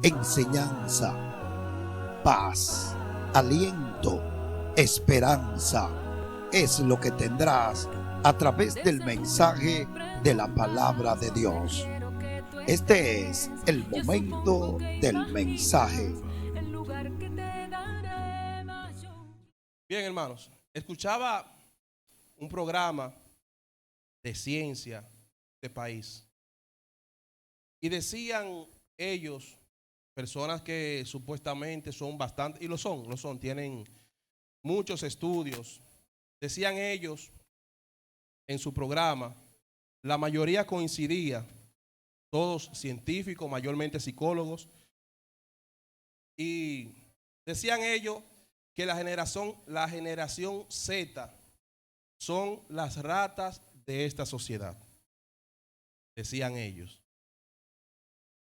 enseñanza, paz, aliento, esperanza. Es lo que tendrás a través del mensaje de la palabra de Dios. Este es el momento del mensaje. Bien, hermanos, escuchaba un programa de ciencia de país y decían ellos, personas que supuestamente son bastante, y lo son, tienen muchos estudios, decían ellos en su programa, la mayoría coincidía, todos científicos, mayormente psicólogos, y decían ellos que la generación Z son las ratas de esta sociedad. Decían ellos.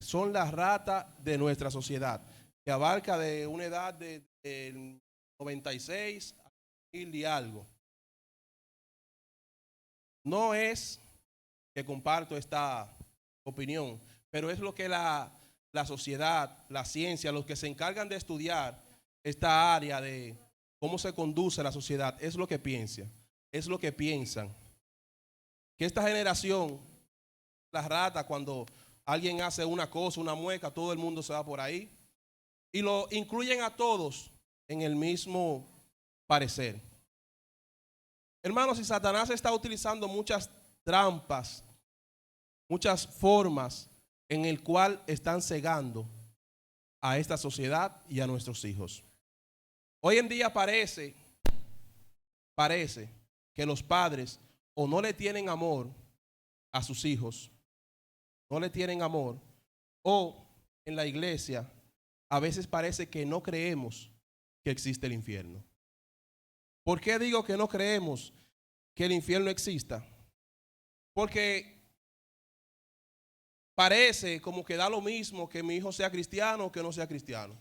Son las ratas de nuestra sociedad, que abarca de una edad de 96 a 1000 y algo. No es que comparto esta opinión, pero es lo que la sociedad, la ciencia, los que se encargan de estudiar esta área de cómo se conduce la sociedad, es lo que piensan. Que esta generación, las ratas, cuando alguien hace una cosa, una mueca, todo el mundo se va por ahí y lo incluyen a todos en el mismo parecer. Hermanos, y Satanás está utilizando muchas trampas, muchas formas en el cual están cegando a esta sociedad y a nuestros hijos. Hoy en día parece que los padres o no le tienen amor a sus hijos, no le tienen amor, o en la iglesia a veces parece que no creemos que existe el infierno. ¿Por qué digo que no creemos que el infierno exista? Porque parece como que da lo mismo que mi hijo sea cristiano o que no sea cristiano.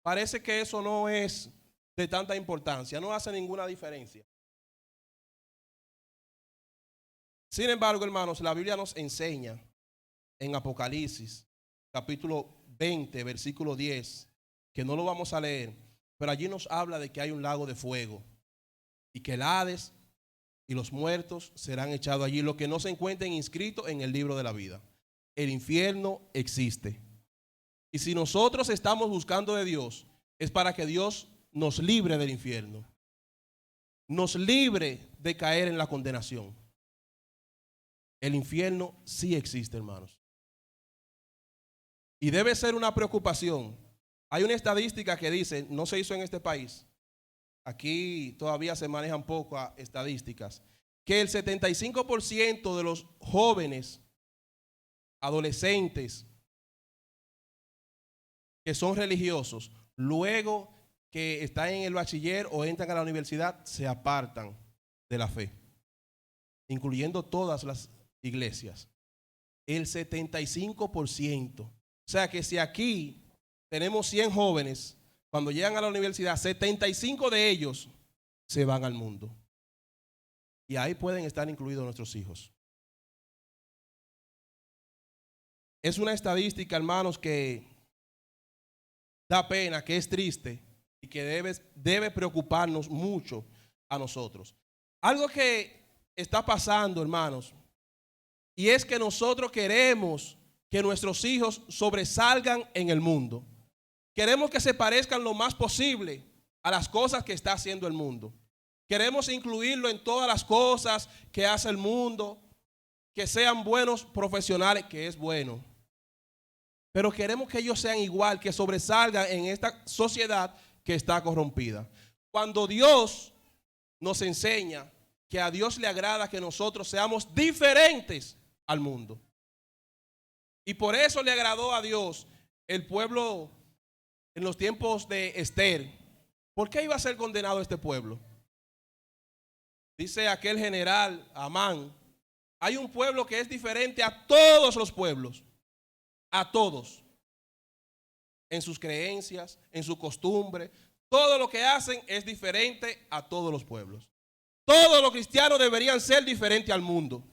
Parece que eso no es de tanta importancia, no hace ninguna diferencia. Sin embargo, hermanos, la Biblia nos enseña en Apocalipsis, capítulo 20, versículo 10, que no lo vamos a leer, pero allí nos habla de que hay un lago de fuego y que el Hades y los muertos serán echados allí, los que no se encuentren inscritos en el libro de la vida. El infierno existe. Y si nosotros estamos buscando de Dios, es para que Dios nos libre del infierno, nos libre de caer en la condenación. El infierno sí existe, hermanos. Y debe ser una preocupación. Hay una estadística que dice, no se hizo en este país, aquí todavía se manejan pocas estadísticas, que el 75% de los jóvenes, adolescentes, que son religiosos, luego que están en el bachiller o entran a la universidad, se apartan de la fe, incluyendo todas las iglesias. El 75%. O sea que si aquí tenemos 100 jóvenes, cuando llegan a la universidad, 75 de ellos se van al mundo. Y ahí pueden estar incluidos nuestros hijos. Es una estadística, hermanos, que da pena, que es triste y que debe preocuparnos mucho a nosotros. Algo que está pasando, hermanos, y es que nosotros queremos que nuestros hijos sobresalgan en el mundo. Queremos que se parezcan lo más posible a las cosas que está haciendo el mundo. Queremos incluirlo en todas las cosas que hace el mundo, que sean buenos profesionales, que es bueno. Pero queremos que ellos sean igual, que sobresalgan en esta sociedad que está corrompida. Cuando Dios nos enseña que a Dios le agrada que nosotros seamos diferentes al mundo. Y por eso le agradó a Dios el pueblo en los tiempos de Esther. ¿Por qué iba a ser condenado este pueblo? Dice aquel general Amán, hay un pueblo que es diferente a todos los pueblos, a todos, en sus creencias, en su costumbre, todo lo que hacen es diferente a todos los pueblos. Todos los cristianos deberían ser diferentes al mundo,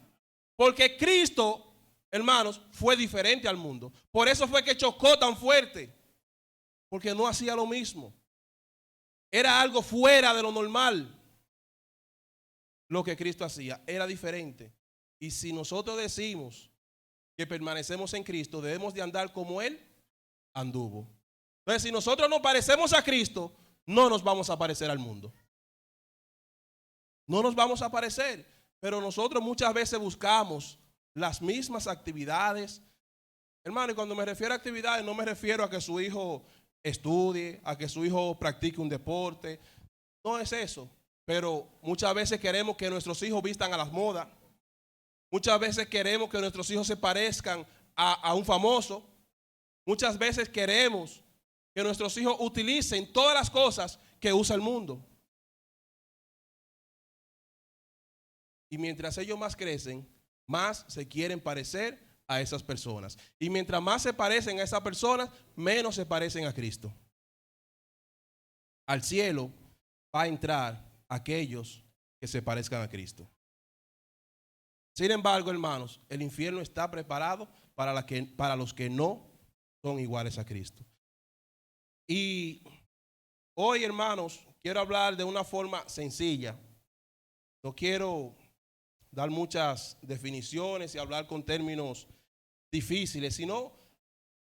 porque Cristo, hermanos, fue diferente al mundo. Por eso fue que chocó tan fuerte, porque no hacía lo mismo. Era algo fuera de lo normal. Lo que Cristo hacía era diferente. Y si nosotros decimos que permanecemos en Cristo, debemos de andar como Él anduvo. Entonces, si nosotros nos parecemos a Cristo, no nos vamos a parecer al mundo. No nos vamos a parecer. Pero nosotros muchas veces buscamos las mismas actividades. Hermano, y cuando me refiero a actividades, no me refiero a que su hijo estudie, a que su hijo practique un deporte. No es eso. Pero muchas veces queremos que nuestros hijos vistan a las modas. Muchas veces queremos que nuestros hijos se parezcan a un famoso. Muchas veces queremos que nuestros hijos utilicen todas las cosas que usa el mundo. Y mientras ellos más crecen, más se quieren parecer a esas personas. Y mientras más se parecen a esas personas, menos se parecen a Cristo. Al cielo va a entrar aquellos que se parezcan a Cristo. Sin embargo, hermanos, el infierno está preparado para los que no son iguales a Cristo. Y hoy, hermanos, quiero hablar de una forma sencilla. No quiero dar muchas definiciones y hablar con términos difíciles, sino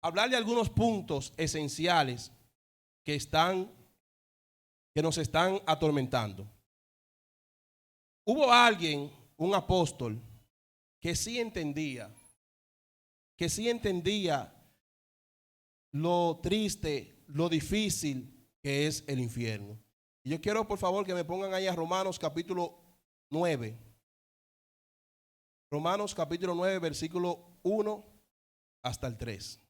hablar de algunos puntos esenciales que nos están atormentando. Hubo alguien, un apóstol, que sí entendía lo triste, lo difícil que es el infierno. Y yo quiero, por favor, que me pongan ahí a Romanos capítulo 9. Romanos capítulo 9, versículo 1 hasta el 3.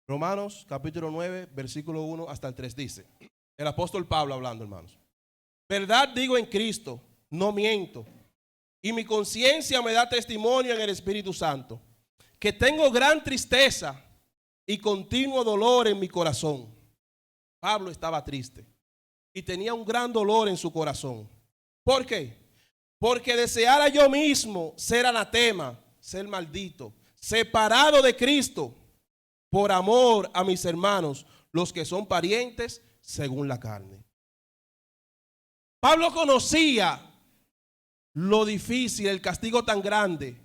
Romanos capítulo 9, versículo 1 hasta el 3 dice, el apóstol Pablo hablando, hermanos. Verdad digo en Cristo, no miento, y mi conciencia me da testimonio en el Espíritu Santo, que tengo gran tristeza y continuo dolor en mi corazón. Pablo estaba triste y tenía un gran dolor en su corazón. ¿Por qué? Porque deseara yo mismo ser anatema, ser maldito, separado de Cristo, por amor a mis hermanos, los que son parientes según la carne. Pablo conocía lo difícil, el castigo tan grande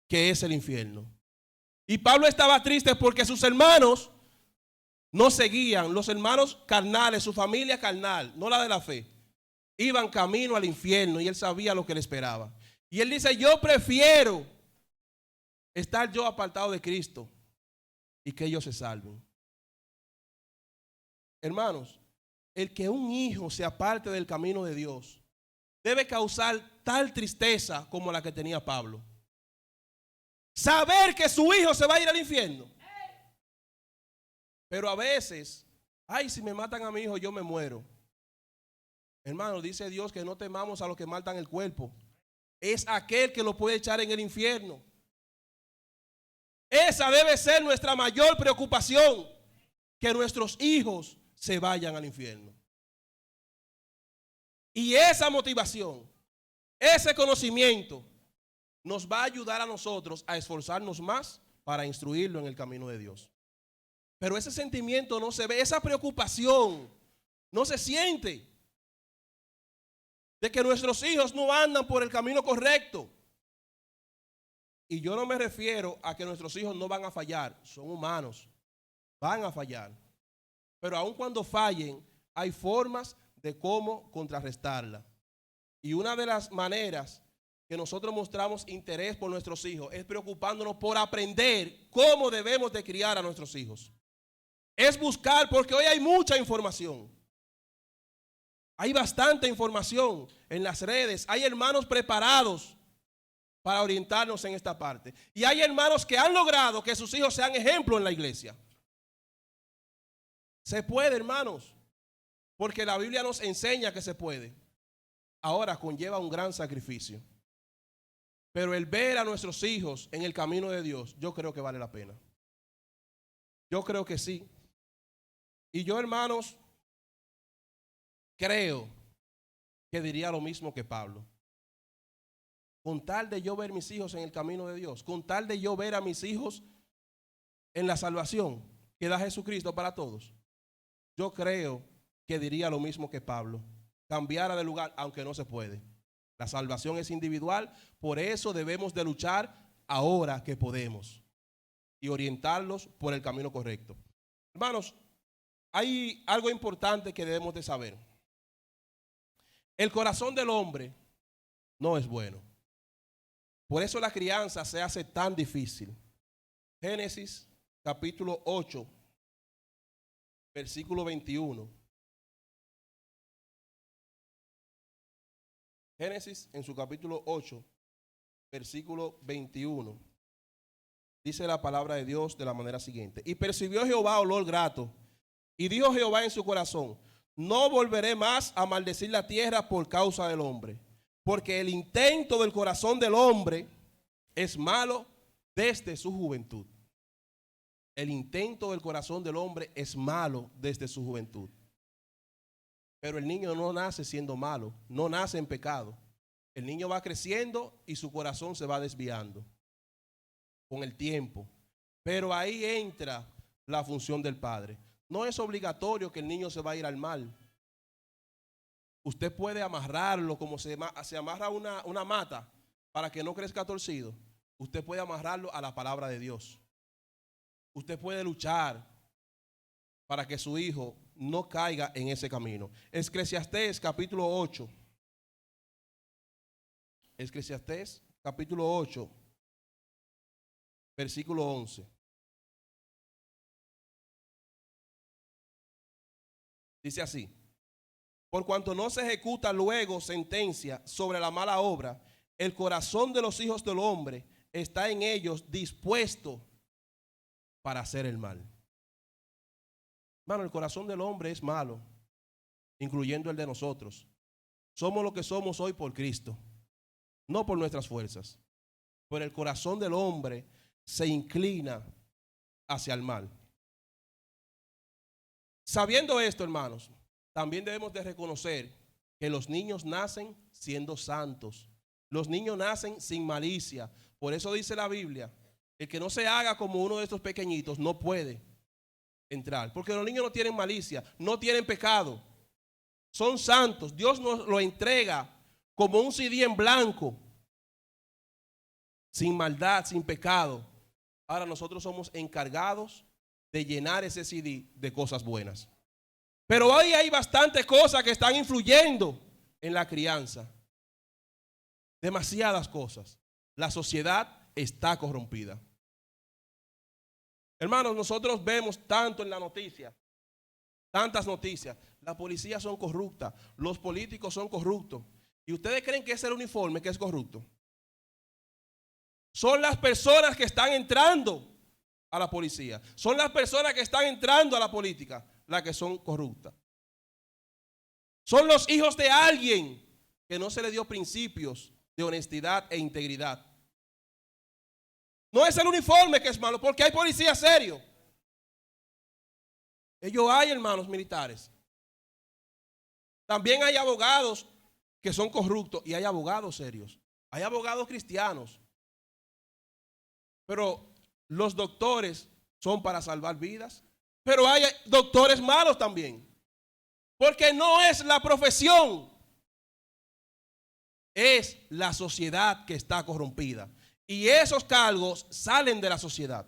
que es el infierno. Y Pablo estaba triste porque sus hermanos no seguían, los hermanos carnales, su familia carnal, no la de la fe, iban camino al infierno y él sabía lo que le esperaba. Y él dice, yo prefiero estar yo apartado de Cristo y que ellos se salven. Hermanos, el que un hijo se aparte del camino de Dios debe causar tal tristeza como la que tenía Pablo. Saber que su hijo se va a ir al infierno. Pero a veces, ay, si me matan a mi hijo, yo me muero. Hermano, dice Dios que no temamos a los que matan el cuerpo. Es aquel que lo puede echar en el infierno. Esa debe ser nuestra mayor preocupación, que nuestros hijos se vayan al infierno. Y esa motivación, ese conocimiento, nos va a ayudar a nosotros a esforzarnos más para instruirlo en el camino de Dios. Pero ese sentimiento no se ve, esa preocupación no se siente de que nuestros hijos no andan por el camino correcto. Y yo no me refiero a que nuestros hijos no van a fallar, son humanos, van a fallar. Pero aun cuando fallen, hay formas de cómo contrarrestarla. Y una de las maneras que nosotros mostramos interés por nuestros hijos es preocupándonos por aprender cómo debemos de criar a nuestros hijos. Es buscar, porque hoy hay mucha información. Hay bastante información en las redes. Hay hermanos preparados para orientarnos en esta parte. Y hay hermanos que han logrado que sus hijos sean ejemplo en la iglesia. Se puede, hermanos, porque la Biblia nos enseña que se puede. Ahora conlleva un gran sacrificio. Pero el ver a nuestros hijos en el camino de Dios, yo creo que vale la pena. Yo creo que sí. Y yo, hermanos, creo que diría lo mismo que Pablo. Con tal de yo ver mis hijos en el camino de Dios, con tal de yo ver a mis hijos en la salvación que da Jesucristo para todos, yo creo que diría lo mismo que Pablo. Cambiara de lugar, aunque no se puede. La salvación es individual, por eso debemos de luchar ahora que podemos y orientarlos por el camino correcto. Hermanos, hay algo importante que debemos de saber. El corazón del hombre no es bueno. Por eso la crianza se hace tan difícil. Génesis capítulo 8, versículo 21. Génesis en su capítulo 8, versículo 21. Dice la palabra de Dios de la manera siguiente. Y percibió Jehová olor grato. Y dijo Jehová en su corazón: no volveré más a maldecir la tierra por causa del hombre, porque el intento del corazón del hombre es malo desde su juventud. El intento del corazón del hombre es malo desde su juventud. Pero el niño no nace siendo malo, no nace en pecado. El niño va creciendo y su corazón se va desviando con el tiempo. Pero ahí entra la función del padre. No es obligatorio que el niño se va a ir al mal. Usted puede amarrarlo como se amarra una mata para que no crezca torcido. Usted puede amarrarlo a la palabra de Dios. Usted puede luchar para que su hijo no caiga en ese camino. Eclesiastés capítulo 8. Eclesiastés capítulo 8, versículo 11. Dice así: por cuanto no se ejecuta luego sentencia sobre la mala obra, el corazón de los hijos del hombre está en ellos dispuesto para hacer el mal. Hermano, el corazón del hombre es malo, incluyendo el de nosotros. Somos lo que somos hoy por Cristo, no por nuestras fuerzas. Pero el corazón del hombre se inclina hacia el mal. Sabiendo esto, hermanos, también debemos de reconocer que los niños nacen siendo santos. Los niños nacen sin malicia. Por eso dice la Biblia: el que no se haga como uno de estos pequeñitos no puede entrar. Porque los niños no tienen malicia, no tienen pecado. Son santos. Dios nos lo entrega como un CD en blanco, sin maldad, sin pecado. Ahora nosotros somos encargados de llenar ese CD de cosas buenas. Pero hoy hay bastantes cosas que están influyendo en la crianza. Demasiadas cosas. La sociedad está corrompida. Hermanos, nosotros vemos tanto en la noticia, tantas noticias. La policía son corruptas, los políticos son corruptos. ¿Y ustedes creen que es el uniforme que es corrupto? Son las personas que están entrando a la policía. Son las personas que están entrando a la política las que son corruptas. Son los hijos de alguien que no se le dio principios de honestidad e integridad. No es el uniforme que es malo, porque hay policías serios. Ellos hay hermanos militares. También hay abogados que son corruptos y hay abogados serios. Hay abogados cristianos. Pero los doctores son para salvar vidas. Pero hay doctores malos también. Porque no es la profesión, es la sociedad que está corrompida. Y esos cargos salen de la sociedad.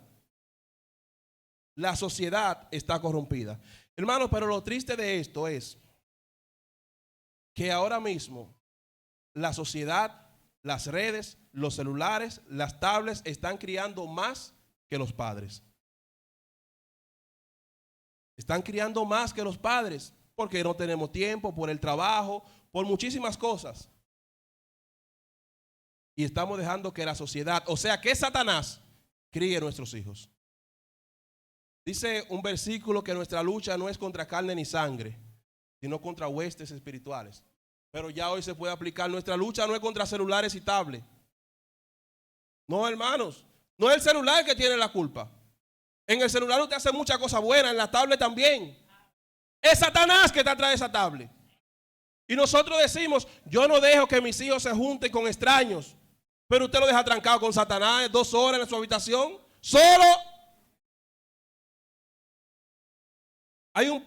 La sociedad está corrompida. Hermanos, pero lo triste de esto es que ahora mismo la sociedad, las redes, los celulares, las tablets están criando más que los padres. Están criando más que los padres porque no tenemos tiempo, por el trabajo, por muchísimas cosas. Y estamos dejando que la sociedad, o sea, que Satanás críe nuestros hijos. Dice un versículo que nuestra lucha no es contra carne ni sangre, sino contra huestes espirituales. Pero ya hoy se puede aplicar: nuestra lucha no es contra celulares y tablets. No, hermanos, no es el celular que tiene la culpa. En el celular usted hace muchas cosas buenas, en la tablet también. Es Satanás que está atrás de esa tablet. Y nosotros decimos, yo no dejo que mis hijos se junten con extraños. Pero usted lo deja trancado con Satanás 2 horas en su habitación, solo. Hay un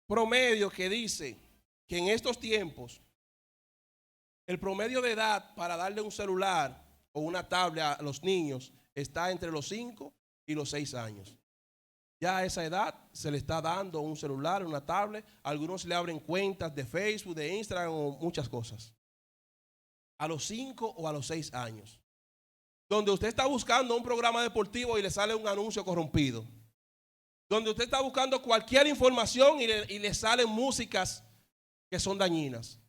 promedio que dice que en estos tiempos el promedio de edad para darle un celular o una tablet a los niños está entre los 5 y los 6 años. Ya a esa edad se le está dando un celular, una tablet. Algunos le abren cuentas de Facebook, de Instagram o muchas cosas. A los 5 o a los 6 años. Donde usted está buscando un programa deportivo y le sale un anuncio corrompido. Donde usted está buscando cualquier información y le salen músicas que son dañinas.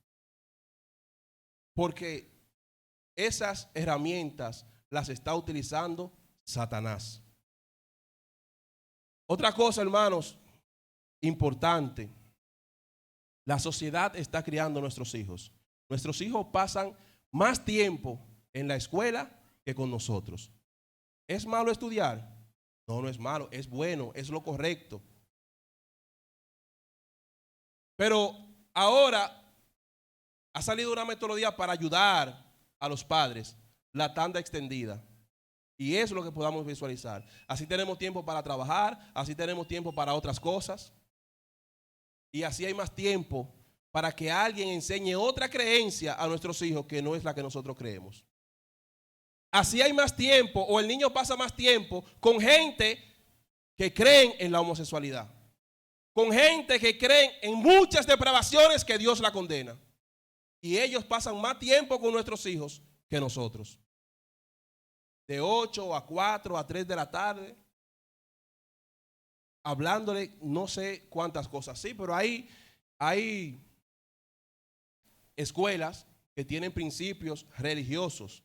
Porque esas herramientas las está utilizando Satanás. Otra cosa, hermanos, importante. La sociedad está criando a nuestros hijos. Nuestros hijos pasan más tiempo en la escuela que con nosotros. ¿Es malo estudiar? No, no es malo, es bueno, es lo correcto. Pero ahora ha salido una metodología para ayudar a los padres, la tanda extendida. Y eso es lo que podamos visualizar. Así tenemos tiempo para trabajar, así tenemos tiempo para otras cosas. Y así hay más tiempo para que alguien enseñe otra creencia a nuestros hijos que no es la que nosotros creemos. Así hay más tiempo, o el niño pasa más tiempo con gente que creen en la homosexualidad. Con gente que creen en muchas depravaciones que Dios la condena. Y ellos pasan más tiempo con nuestros hijos que nosotros. De 8 a 4 a 3 de la tarde. Hablándole no sé cuántas cosas. Sí, pero hay escuelas que tienen principios religiosos.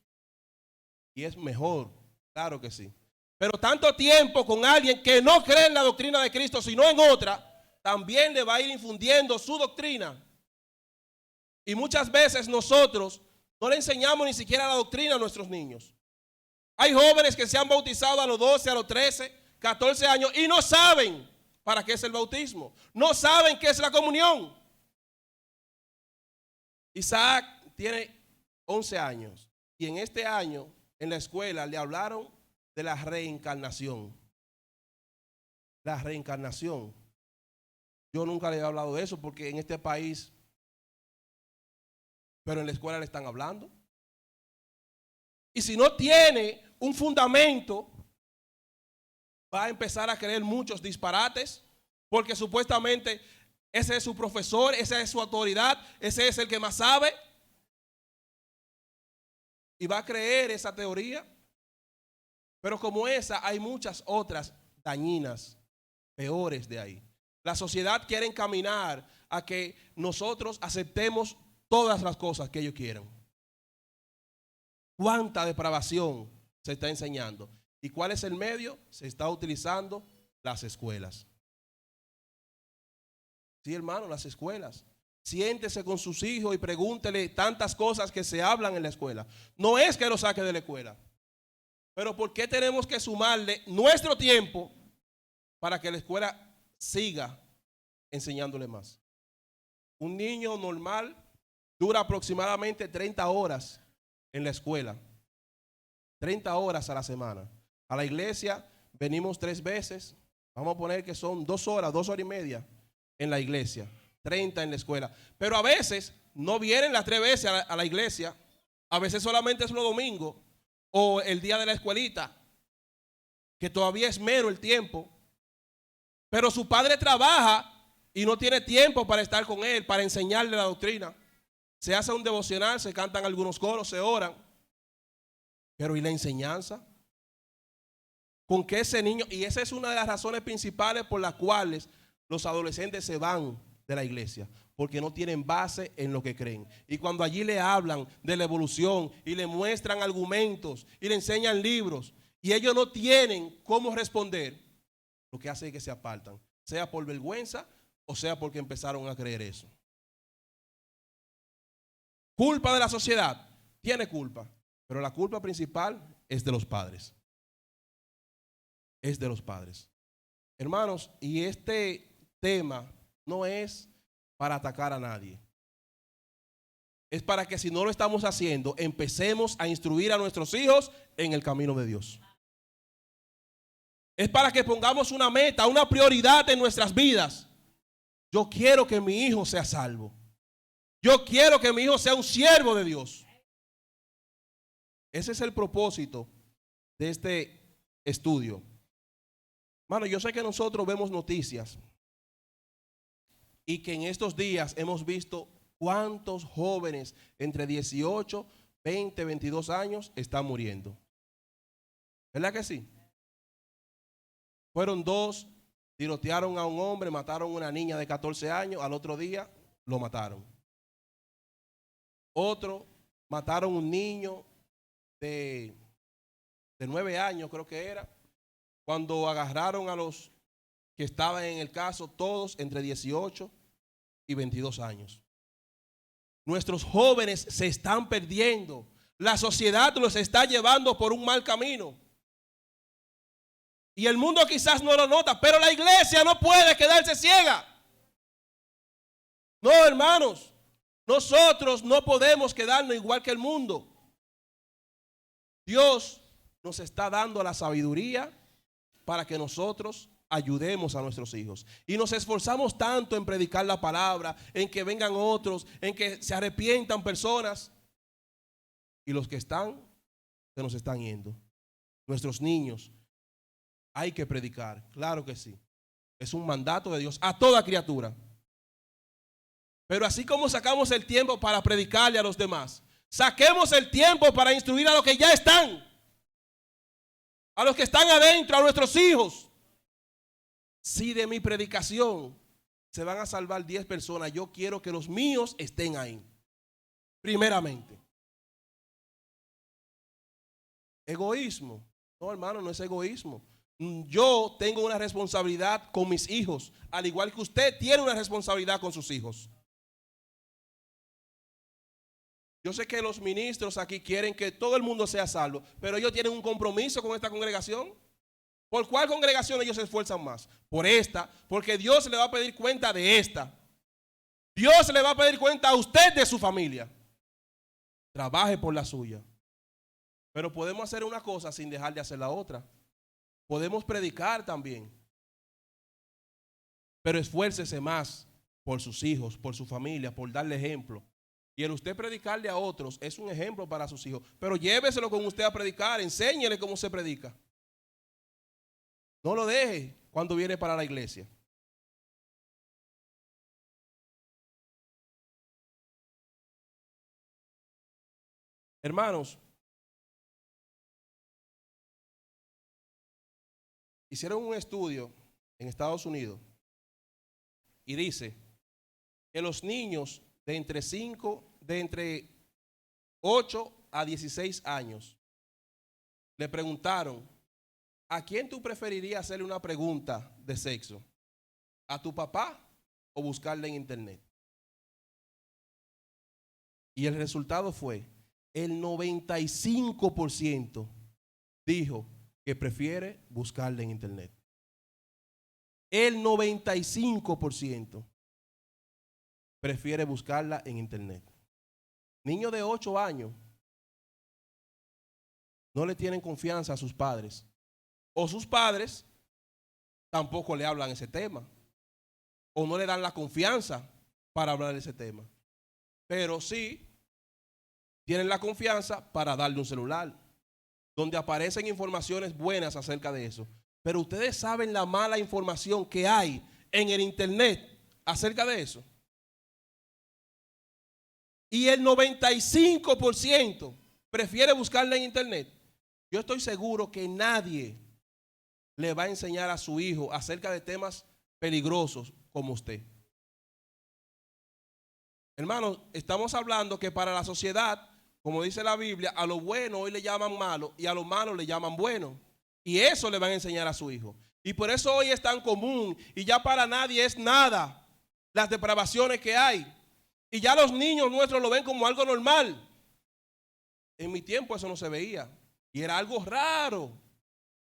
Y es mejor, claro que sí. Pero tanto tiempo con alguien que no cree en la doctrina de Cristo, sino en otra, también le va a ir infundiendo su doctrina. Y muchas veces nosotros no le enseñamos ni siquiera la doctrina a nuestros niños. Hay jóvenes que se han bautizado a los 12, a los 13, 14 años y no saben para qué es el bautismo. No saben qué es la comunión. Isaac tiene 11 años y en este año en la escuela le hablaron de la reencarnación. La reencarnación. Yo nunca le he hablado de eso porque en este país, pero en la escuela le están hablando. Y si no tiene un fundamento, va a empezar a creer muchos disparates, porque supuestamente ese es su profesor, esa es su autoridad, ese es el que más sabe. Y va a creer esa teoría. Pero como esa, hay muchas otras dañinas, peores de ahí. La sociedad quiere encaminar a que nosotros aceptemos todas las cosas que ellos quieran. ¿Cuánta depravación se está enseñando? ¿Y cuál es el medio? Se está utilizando las escuelas. Sí, hermano, las escuelas. Siéntese con sus hijos y pregúntele tantas cosas que se hablan en la escuela. No es que lo saque de la escuela. Pero ¿por qué tenemos que sumarle nuestro tiempo para que la escuela siga enseñándole más? Un niño normal dura aproximadamente 30 horas en la escuela. 30 horas a la semana. A la iglesia venimos 3 veces. Vamos a poner que son 2 horas, 2 horas y media en la iglesia. 30 en la escuela. Pero a veces no vienen las 3 veces a la iglesia. A veces solamente es los domingos o el día de la escuelita, que todavía es mero el tiempo. Pero su padre trabaja y no tiene tiempo para estar con él, para enseñarle la doctrina. Se hace un devocional, se cantan algunos coros, se oran. Pero ¿y la enseñanza? ¿Con qué ese niño? Y esa es una de las razones principales por las cuales los adolescentes se van de la iglesia, porque no tienen base en lo que creen. Y cuando allí le hablan de la evolución y le muestran argumentos y le enseñan libros y ellos no tienen cómo responder, lo que hace es que se apartan, sea por vergüenza o sea porque empezaron a creer eso. Culpa de la sociedad, tiene culpa, pero la culpa principal es de los padres. Es de los padres. Hermanos, y este tema no es para atacar a nadie. es para que si no lo estamos haciendo, empecemos a instruir a nuestros hijos en el camino de Dios. Es para que pongamos una meta, una prioridad en nuestras vidas. Yo quiero que mi hijo sea salvo. Yo quiero que mi hijo sea un siervo de Dios. Ese es el propósito de este estudio. Mano, yo sé que nosotros vemos noticias y que en estos días hemos visto cuántos jóvenes entre 18, 20, 22 años están muriendo. ¿Verdad que sí? Fueron dos, tirotearon a un hombre, mataron a una niña de 14 años, al otro día lo mataron. Otro, mataron a un niño de 9 años, creo que era, cuando agarraron a los que estaban en el caso, todos entre 18 y 22 años. Nuestros jóvenes se están perdiendo. La sociedad los está llevando por un mal camino. Y el mundo quizás no lo nota, pero la iglesia no puede quedarse ciega. No, hermanos, nosotros no podemos quedarnos igual que el mundo. Dios nos está dando la sabiduría para que nosotros ayudemos a nuestros hijos. Y nos esforzamos tanto en predicar la palabra, en que vengan otros, en que se arrepientan personas. Y los que están, se nos están yendo. Nuestros niños, hay que predicar, claro que sí. Es un mandato de Dios a toda criatura. Pero así como sacamos el tiempo para predicarle a los demás, saquemos el tiempo para instruir a los que ya están. A los que están adentro, a nuestros hijos. Si de mi predicación se van a salvar 10 personas, yo quiero que los míos estén ahí. Primeramente. Egoísmo. No, hermano, no es egoísmo. Yo tengo una responsabilidad con mis hijos, al igual que usted tiene una responsabilidad con sus hijos. Yo sé que los ministros aquí quieren que todo el mundo sea salvo, pero ellos tienen un compromiso con esta congregación. ¿Por cuál congregación ellos se esfuerzan más? Por esta, porque Dios le va a pedir cuenta de esta. Dios le va a pedir cuenta a usted de su familia. Trabaje por la suya. Pero podemos hacer una cosa sin dejar de hacer la otra. Podemos predicar también. Pero esfuércese más por sus hijos, por su familia, por darle ejemplo. Y el usted predicarle a otros es un ejemplo para sus hijos. Pero lléveselo con usted a predicar, enséñele cómo se predica. No lo deje cuando viene para la iglesia. Hermanos, hicieron un estudio en Estados Unidos y dice que los niños de entre 8 a 16 años le preguntaron: ¿a quién tú preferirías hacerle una pregunta de sexo? ¿A tu papá o buscarle en internet? Y el resultado fue, el 95% dijo que prefiere buscarle en internet. El 95% prefiere buscarla en internet. Niños de 8 años no le tienen confianza a sus padres. O sus padres tampoco le hablan ese tema. O no le dan la confianza para hablar de ese tema. Pero sí tienen la confianza para darle un celular, donde aparecen informaciones buenas acerca de eso. Pero ustedes saben la mala información que hay en el internet acerca de eso. Y el 95% prefiere buscarla en internet. Yo estoy seguro que nadie le va a enseñar a su hijo acerca de temas peligrosos como usted. Hermanos, estamos hablando que para la sociedad, como dice la Biblia, a lo bueno hoy le llaman malo y a lo malo le llaman bueno. Y eso le van a enseñar a su hijo. Y por eso hoy es tan común y ya para nadie es nada las depravaciones que hay. Y ya los niños nuestros lo ven como algo normal. En mi tiempo eso no se veía. Y era algo raro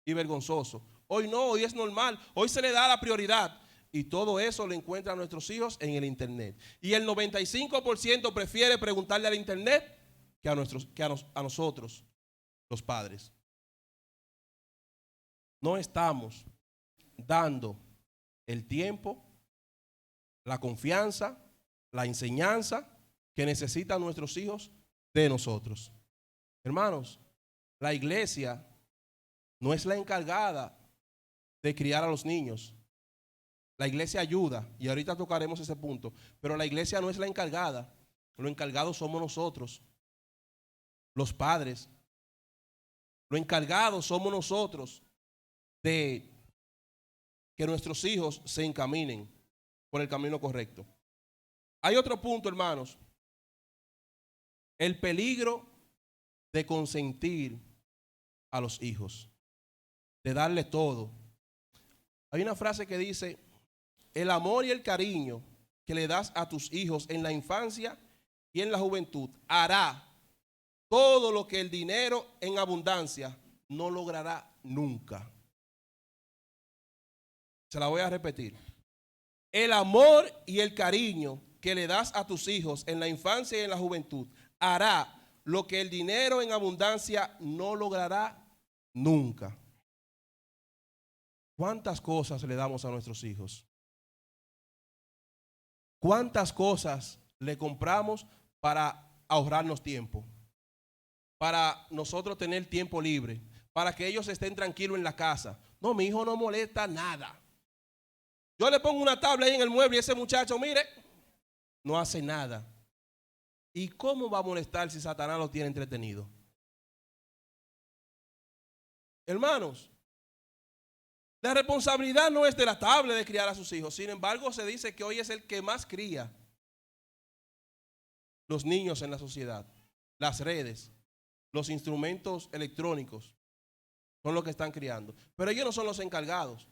y vergonzoso. Hoy no, hoy es normal. Hoy se le da la prioridad. Y todo eso lo encuentran nuestros hijos en el internet. Y el 95% prefiere preguntarle al internet que a nosotros, los padres. No estamos dando el tiempo, la confianza, la enseñanza que necesitan nuestros hijos de nosotros. Hermanos, la iglesia no es la encargada de criar a los niños. La iglesia ayuda, y ahorita tocaremos ese punto, pero la iglesia no es la encargada. Los encargados somos nosotros, los padres. Los encargados somos nosotros de que nuestros hijos se encaminen por el camino correcto. Hay otro punto, hermanos. El peligro de consentir a los hijos, de darle todo. Hay una frase que dice: el amor y el cariño que le das a tus hijos en la infancia y en la juventud hará todo lo que el dinero en abundancia no logrará nunca. Se la voy a repetir. El amor y el cariño que le das a tus hijos en la infancia y en la juventud hará lo que el dinero en abundancia no logrará nunca. ¿Cuántas cosas le damos a nuestros hijos? ¿Cuántas cosas le compramos para ahorrarnos tiempo? Para nosotros tener tiempo libre, para que ellos estén tranquilos en la casa. No, mi hijo no molesta nada. Yo le pongo una tabla ahí en el mueble y ese muchacho, mire, no hace nada. ¿Y cómo va a molestar si Satanás lo tiene entretenido? Hermanos, la responsabilidad no es de la tabla de criar a sus hijos. Sin embargo, se dice que hoy es el que más cría los niños en la sociedad. Las redes, los instrumentos electrónicos son los que están criando. Pero ellos no son los encargados.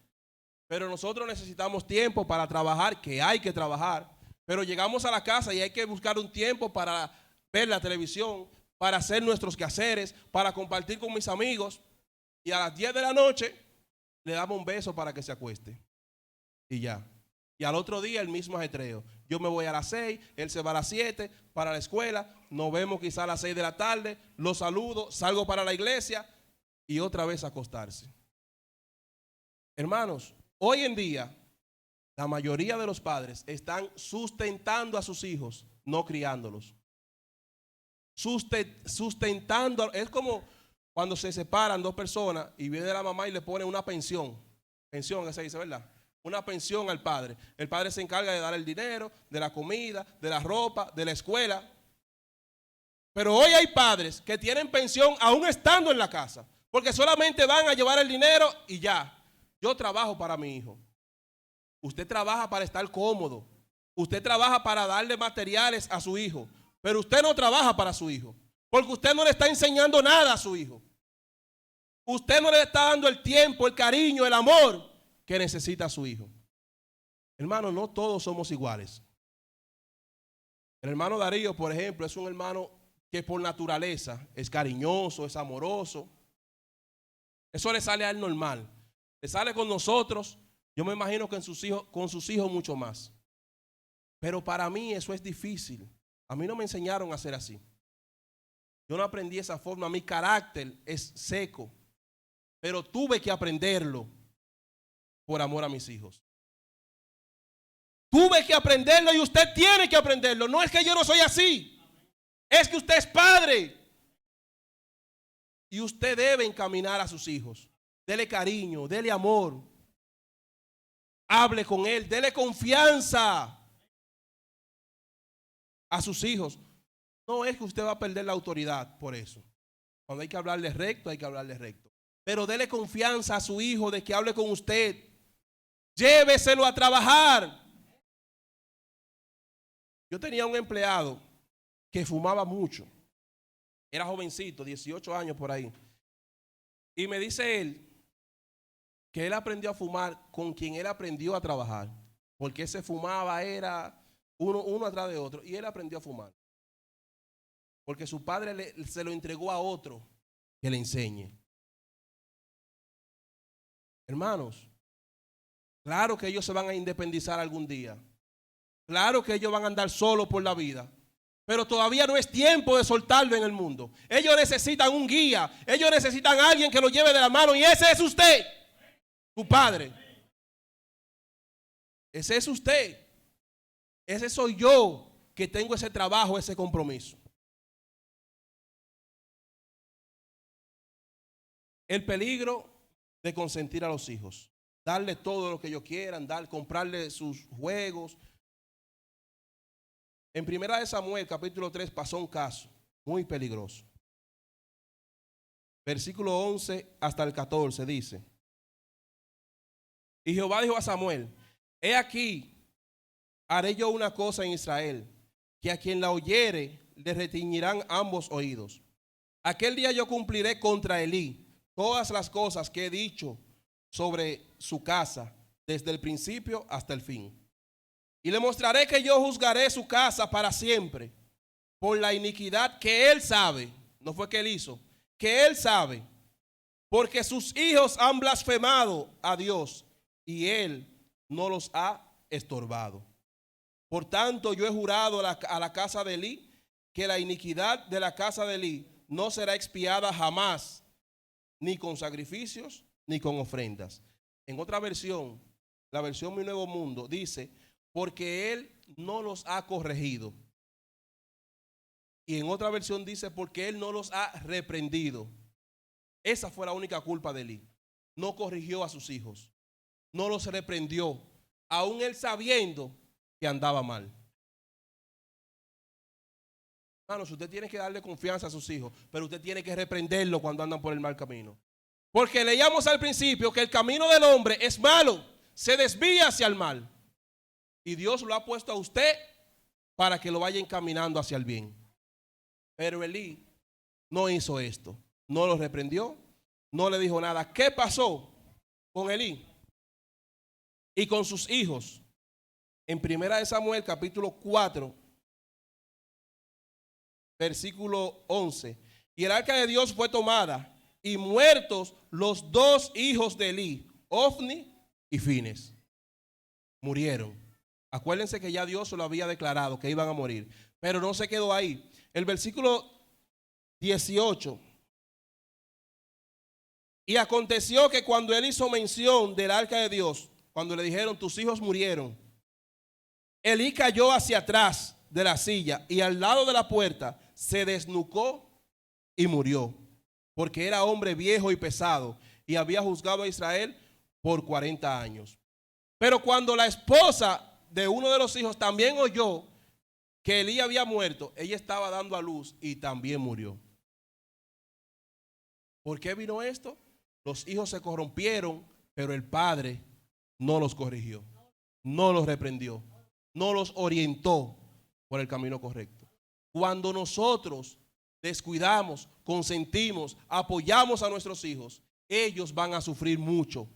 Pero nosotros necesitamos tiempo para trabajar, que hay que trabajar. Pero llegamos a la casa y hay que buscar un tiempo para ver la televisión, para hacer nuestros quehaceres, para compartir con mis amigos. Y a las 10 de la noche le damos un beso para que se acueste. Y ya. Y al otro día el mismo ajetreo. Yo me voy a las 6, él se va a las 7 para la escuela. Nos vemos quizá a las 6 de la tarde. Lo saludo, salgo para la iglesia y otra vez a acostarse. Hermanos, hoy en día la mayoría de los padres están sustentando a sus hijos, no criándolos. Sustentando. Es como cuando se separan dos personas y viene la mamá y le pone una pensión. Pensión, que se dice, ¿verdad? Una pensión al padre. El padre se encarga de dar el dinero, de la comida, de la ropa, de la escuela. Pero hoy hay padres que tienen pensión aún estando en la casa, porque solamente van a llevar el dinero y ya. Yo trabajo para mi hijo. Usted trabaja para estar cómodo. Usted trabaja para darle materiales a su hijo. Pero usted no trabaja para su hijo, porque usted no le está enseñando nada a su hijo. Usted no le está dando el tiempo, el cariño, el amor que necesita a su hijo. Hermano, no todos somos iguales. El hermano Darío, por ejemplo, es un hermano que por naturaleza es cariñoso, es amoroso. Eso le sale a él normal. Le sale con nosotros, yo me imagino que con sus hijos mucho más. Pero para mí eso es difícil. A mí no me enseñaron a ser así. Yo no aprendí esa forma. Mi carácter es seco. Pero tuve que aprenderlo por amor a mis hijos. Tuve que aprenderlo y usted tiene que aprenderlo. No es que yo no soy así. Es que usted es padre. Y usted debe encaminar a sus hijos. Dele cariño, dele amor. Hable con él, dele confianza a sus hijos. No es que usted va a perder la autoridad por eso. Cuando hay que hablarle recto, hay que hablarle recto. Pero dele confianza a su hijo de que hable con usted. Lléveselo a trabajar. Yo tenía un empleado que fumaba mucho. Era jovencito, 18 años por ahí. Y me dice él que él aprendió a fumar con quien él aprendió a trabajar. Porque ese fumaba era uno atrás de otro. Y él aprendió a fumar. Porque su padre se lo entregó a otro que le enseñe. Hermanos, Claro que ellos se van a independizar algún día. Claro que ellos van a andar solos por la vida. Pero todavía no es tiempo de soltarlo en el mundo. Ellos necesitan un guía. Ellos necesitan a alguien que los lleve de la mano. Y ese es usted, tu padre. Ese es usted. Ese soy yo que tengo ese trabajo, ese compromiso. El peligro de consentir a los hijos. Darle todo lo que ellos quieran, comprarle sus juegos. En 1 Samuel capítulo 3 pasó un caso muy peligroso. Versículo 11 hasta el 14 dice: y Jehová dijo a Samuel: he aquí, haré yo una cosa en Israel, que a quien la oyere le retiñirán ambos oídos. Aquel día yo cumpliré contra Elí todas las cosas que he dicho sobre su casa, desde el principio hasta el fin. Y le mostraré que yo juzgaré su casa para siempre, por la iniquidad que él sabe, no fue que él hizo, que él sabe, porque sus hijos han blasfemado a Dios y él no los ha estorbado. Por tanto, yo he jurado a la casa de Elí que la iniquidad de la casa de Elí no será expiada jamás, ni con sacrificios, ni con ofrendas. En otra versión, la versión Mi Nuevo Mundo, dice: porque él no los ha corregido. Y en otra versión dice: porque él no los ha reprendido. Esa fue la única culpa de Elí. No corrigió a sus hijos, no los reprendió, aún él sabiendo que andaba mal. Hermanos, usted tiene que darle confianza a sus hijos, pero usted tiene que reprenderlo cuando andan por el mal camino. Porque leíamos al principio que el camino del hombre es malo, se desvía hacia el mal. Y Dios lo ha puesto a usted para que lo vaya encaminando hacia el bien. Pero Elí no hizo esto. No lo reprendió, no le dijo nada. ¿Qué pasó con Elí y con sus hijos? En 1 Samuel capítulo 4, versículo 11. Y el arca de Dios fue tomada y muertos los dos hijos de Elí, Ofni y Fines. Murieron. Acuérdense que ya Dios se lo había declarado que iban a morir. Pero no se quedó ahí. El versículo 18. Y aconteció que cuando él hizo mención del arca de Dios, cuando le dijeron: tus hijos murieron, Elí cayó hacia atrás de la silla y al lado de la puerta se desnucó y murió, porque era hombre viejo y pesado y había juzgado a Israel por 40 años. Pero cuando la esposa de uno de los hijos también oyó que Elí había muerto, ella estaba dando a luz y también murió. ¿Por qué vino esto? Los hijos se corrompieron, pero el padre no los corrigió, no los reprendió, no los orientó por el camino correcto. Cuando nosotros descuidamos, consentimos, apoyamos a nuestros hijos, ellos van a sufrir mucho.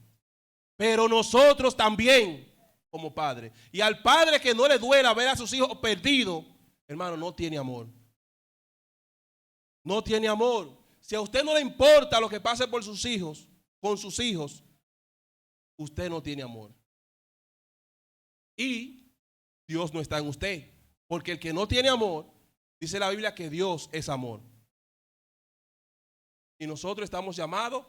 Pero nosotros también, como padre. Y al padre que no le duela ver a sus hijos perdidos, hermano, no tiene amor. No tiene amor. Si a usted no le importa lo que pase por sus hijos, con sus hijos, usted no tiene amor. Y Dios no está en usted. Porque el que no tiene amor, dice la Biblia que Dios es amor. Y nosotros estamos llamados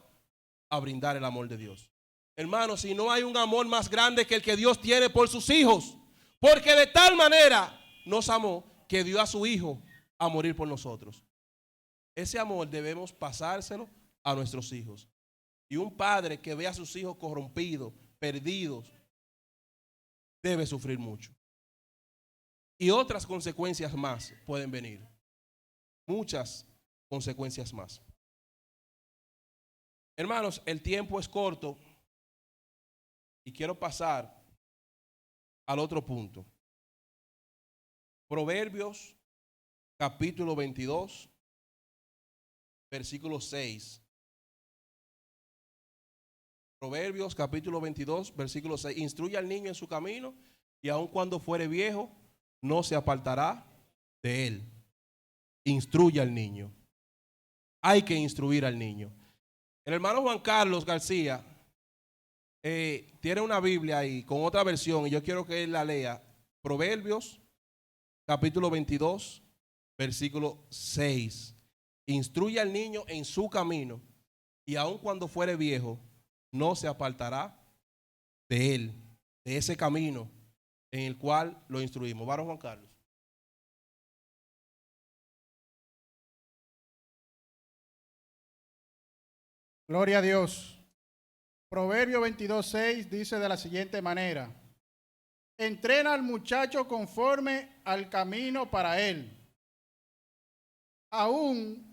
a brindar el amor de Dios. Hermanos, si no hay un amor más grande que el que Dios tiene por sus hijos, porque de tal manera nos amó que dio a su hijo a morir por nosotros. Ese amor debemos pasárselo a nuestros hijos. Y un padre que ve a sus hijos corrompidos, perdidos, debe sufrir mucho. Y otras consecuencias más pueden venir. Muchas consecuencias más. Hermanos, el tiempo es corto. Y quiero pasar al otro punto. Proverbios capítulo 22, versículo 6. Proverbios capítulo 22, versículo 6. Instruye al niño en su camino y aun cuando fuere viejo, no se apartará de él. Instruye al niño. Hay que instruir al niño. El hermano Juan Carlos García tiene una Biblia ahí con otra versión y yo quiero que él la lea. Proverbios, capítulo 22, versículo 6. Instruye al niño en su camino y aun cuando fuere viejo, no se apartará de él, de ese camino en el cual lo instruimos. Varón Juan Carlos. Gloria a Dios. Proverbio 22:6 dice de la siguiente manera: entrena al muchacho conforme al camino para él. Aún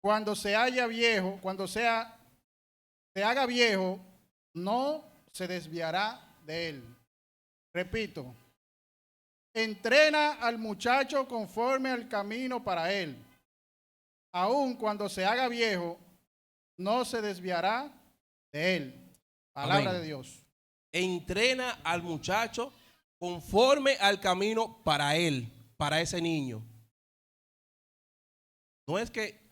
cuando se haya viejo, se haga viejo, no se desviará de él. Repito, entrena al muchacho conforme al camino para él. Aún cuando se haga viejo, no se desviará de él. Palabra Amén. de Dios. Entrena al muchacho conforme al camino para él, para ese niño. No es que,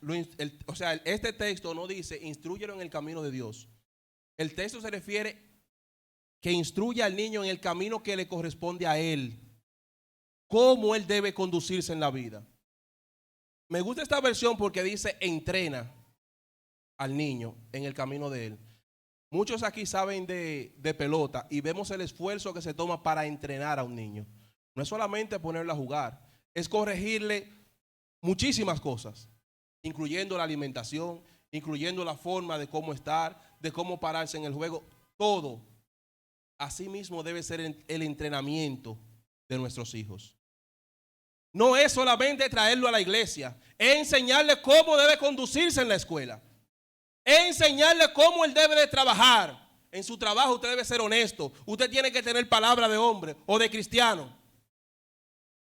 este texto no dice instrúyelo en el camino de Dios. El texto se refiere que instruya al niño en el camino que le corresponde a él, cómo él debe conducirse en la vida. Me gusta esta versión porque dice entrena al niño en el camino de él. Muchos aquí saben de pelota y vemos el esfuerzo que se toma para entrenar a un niño. No es solamente ponerlo a jugar, es corregirle muchísimas cosas, incluyendo la alimentación, incluyendo la forma de cómo estar, de cómo pararse en el juego, todo. Así mismo debe ser el entrenamiento de nuestros hijos. No es solamente traerlo a la iglesia, es enseñarle cómo debe conducirse en la escuela. Es enseñarle cómo él debe de trabajar. En su trabajo usted debe ser honesto. Usted tiene que tener palabra de hombre o de cristiano.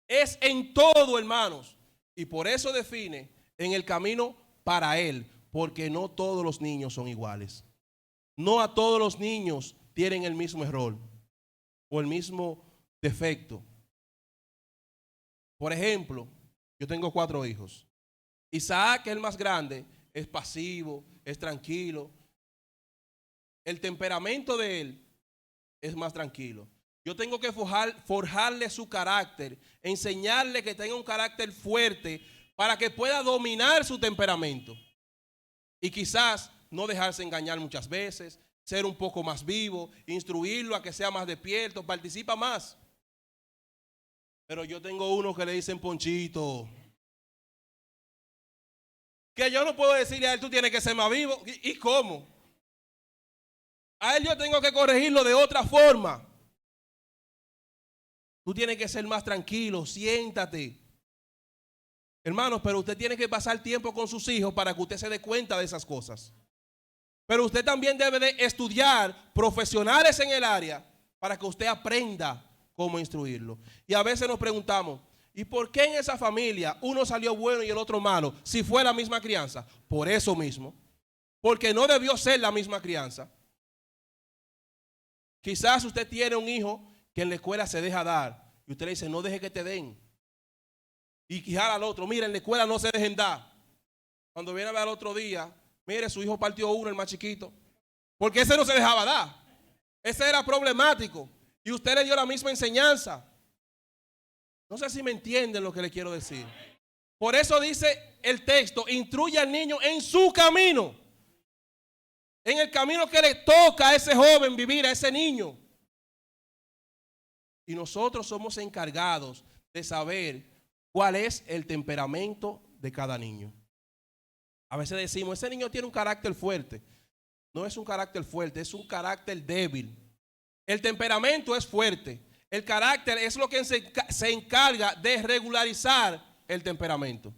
Es en todo, hermanos. Y por eso define en el camino para él. Porque no todos los niños son iguales. No a todos los niños tienen el mismo error o el mismo defecto. Por ejemplo, yo tengo 4 hijos. Isaac, el más grande, es pasivo, es tranquilo. El temperamento de él es más tranquilo. Yo tengo que forjarle su carácter, enseñarle que tenga un carácter fuerte para que pueda dominar su temperamento. Y quizás no dejarse engañar muchas veces, ser un poco más vivo, instruirlo a que sea más despierto, participa más. Pero yo tengo uno que le dicen Ponchito, que yo no puedo decirle a él, tú tienes que ser más vivo. ¿Y cómo? A él yo tengo que corregirlo de otra forma. Tú tienes que ser más tranquilo, siéntate. Hermanos, pero usted tiene que pasar tiempo con sus hijos para que usted se dé cuenta de esas cosas. Pero usted también debe de estudiar profesionales en el área para que usted aprenda cómo instruirlo. Y a veces nos preguntamos, ¿y por qué en esa familia uno salió bueno y el otro malo si fue la misma crianza? Por eso mismo. Porque no debió ser la misma crianza. Quizás usted tiene un hijo que en la escuela se deja dar y usted le dice, no deje que te den. Y quizás al otro, mire, en la escuela no se dejen dar. Cuando viene a ver al otro día, mire, su hijo partió uno, el más chiquito. Porque ese no se dejaba dar. Ese era problemático. Y usted le dio la misma enseñanza. No sé si me entienden lo que le quiero decir. Por eso dice el texto, instruye al niño en su camino. En el camino que le toca a ese joven vivir, a ese niño. Y nosotros somos encargados de saber cuál es el temperamento de cada niño. A veces decimos, ese niño tiene un carácter fuerte. No es un carácter fuerte, es un carácter débil. El temperamento es fuerte. El carácter es lo que se encarga de regularizar el temperamento.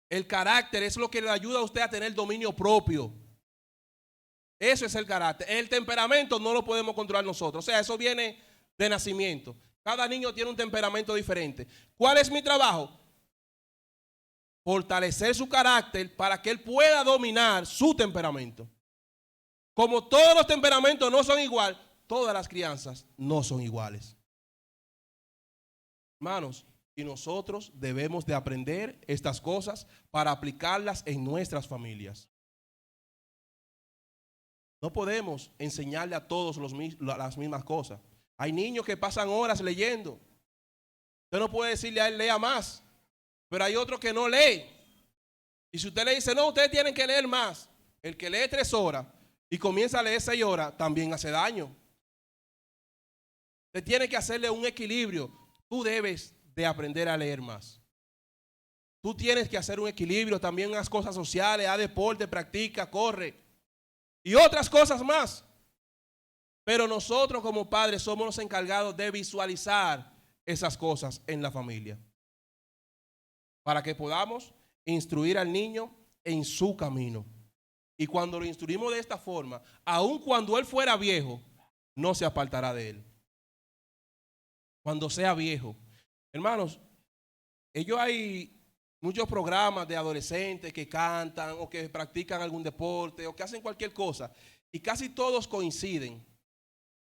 El carácter es lo que le ayuda a usted a tener dominio propio. Eso es el carácter. El temperamento no lo podemos controlar nosotros. O sea, eso viene de nacimiento. Cada niño tiene un temperamento diferente. ¿Cuál es mi trabajo? Fortalecer su carácter para que él pueda dominar su temperamento. Como todos los temperamentos no son igual, todas las crianzas no son iguales. Hermanos, y nosotros debemos de aprender estas cosas para aplicarlas en nuestras familias. No podemos enseñarle a todos las mismas cosas. Hay niños que pasan horas leyendo. Usted no puede decirle a él lea más, pero hay otros que no lee. Y si usted le dice, no, ustedes tienen que leer más, el que lee 3 horas y comienza a leer 6 horas, también hace daño. Usted tiene que hacerle un equilibrio. Tú debes de aprender a leer más. Tú tienes que hacer un equilibrio también en las cosas sociales, haz deporte, practica, corre y otras cosas más. Pero nosotros como padres somos los encargados de visualizar esas cosas en la familia, para que podamos instruir al niño en su camino. Y cuando lo instruimos de esta forma, aun cuando él fuera viejo, no se apartará de él. Cuando sea viejo. Hermanos, hay muchos programas de adolescentes que cantan o que practican algún deporte o que hacen cualquier cosa. Y casi todos coinciden.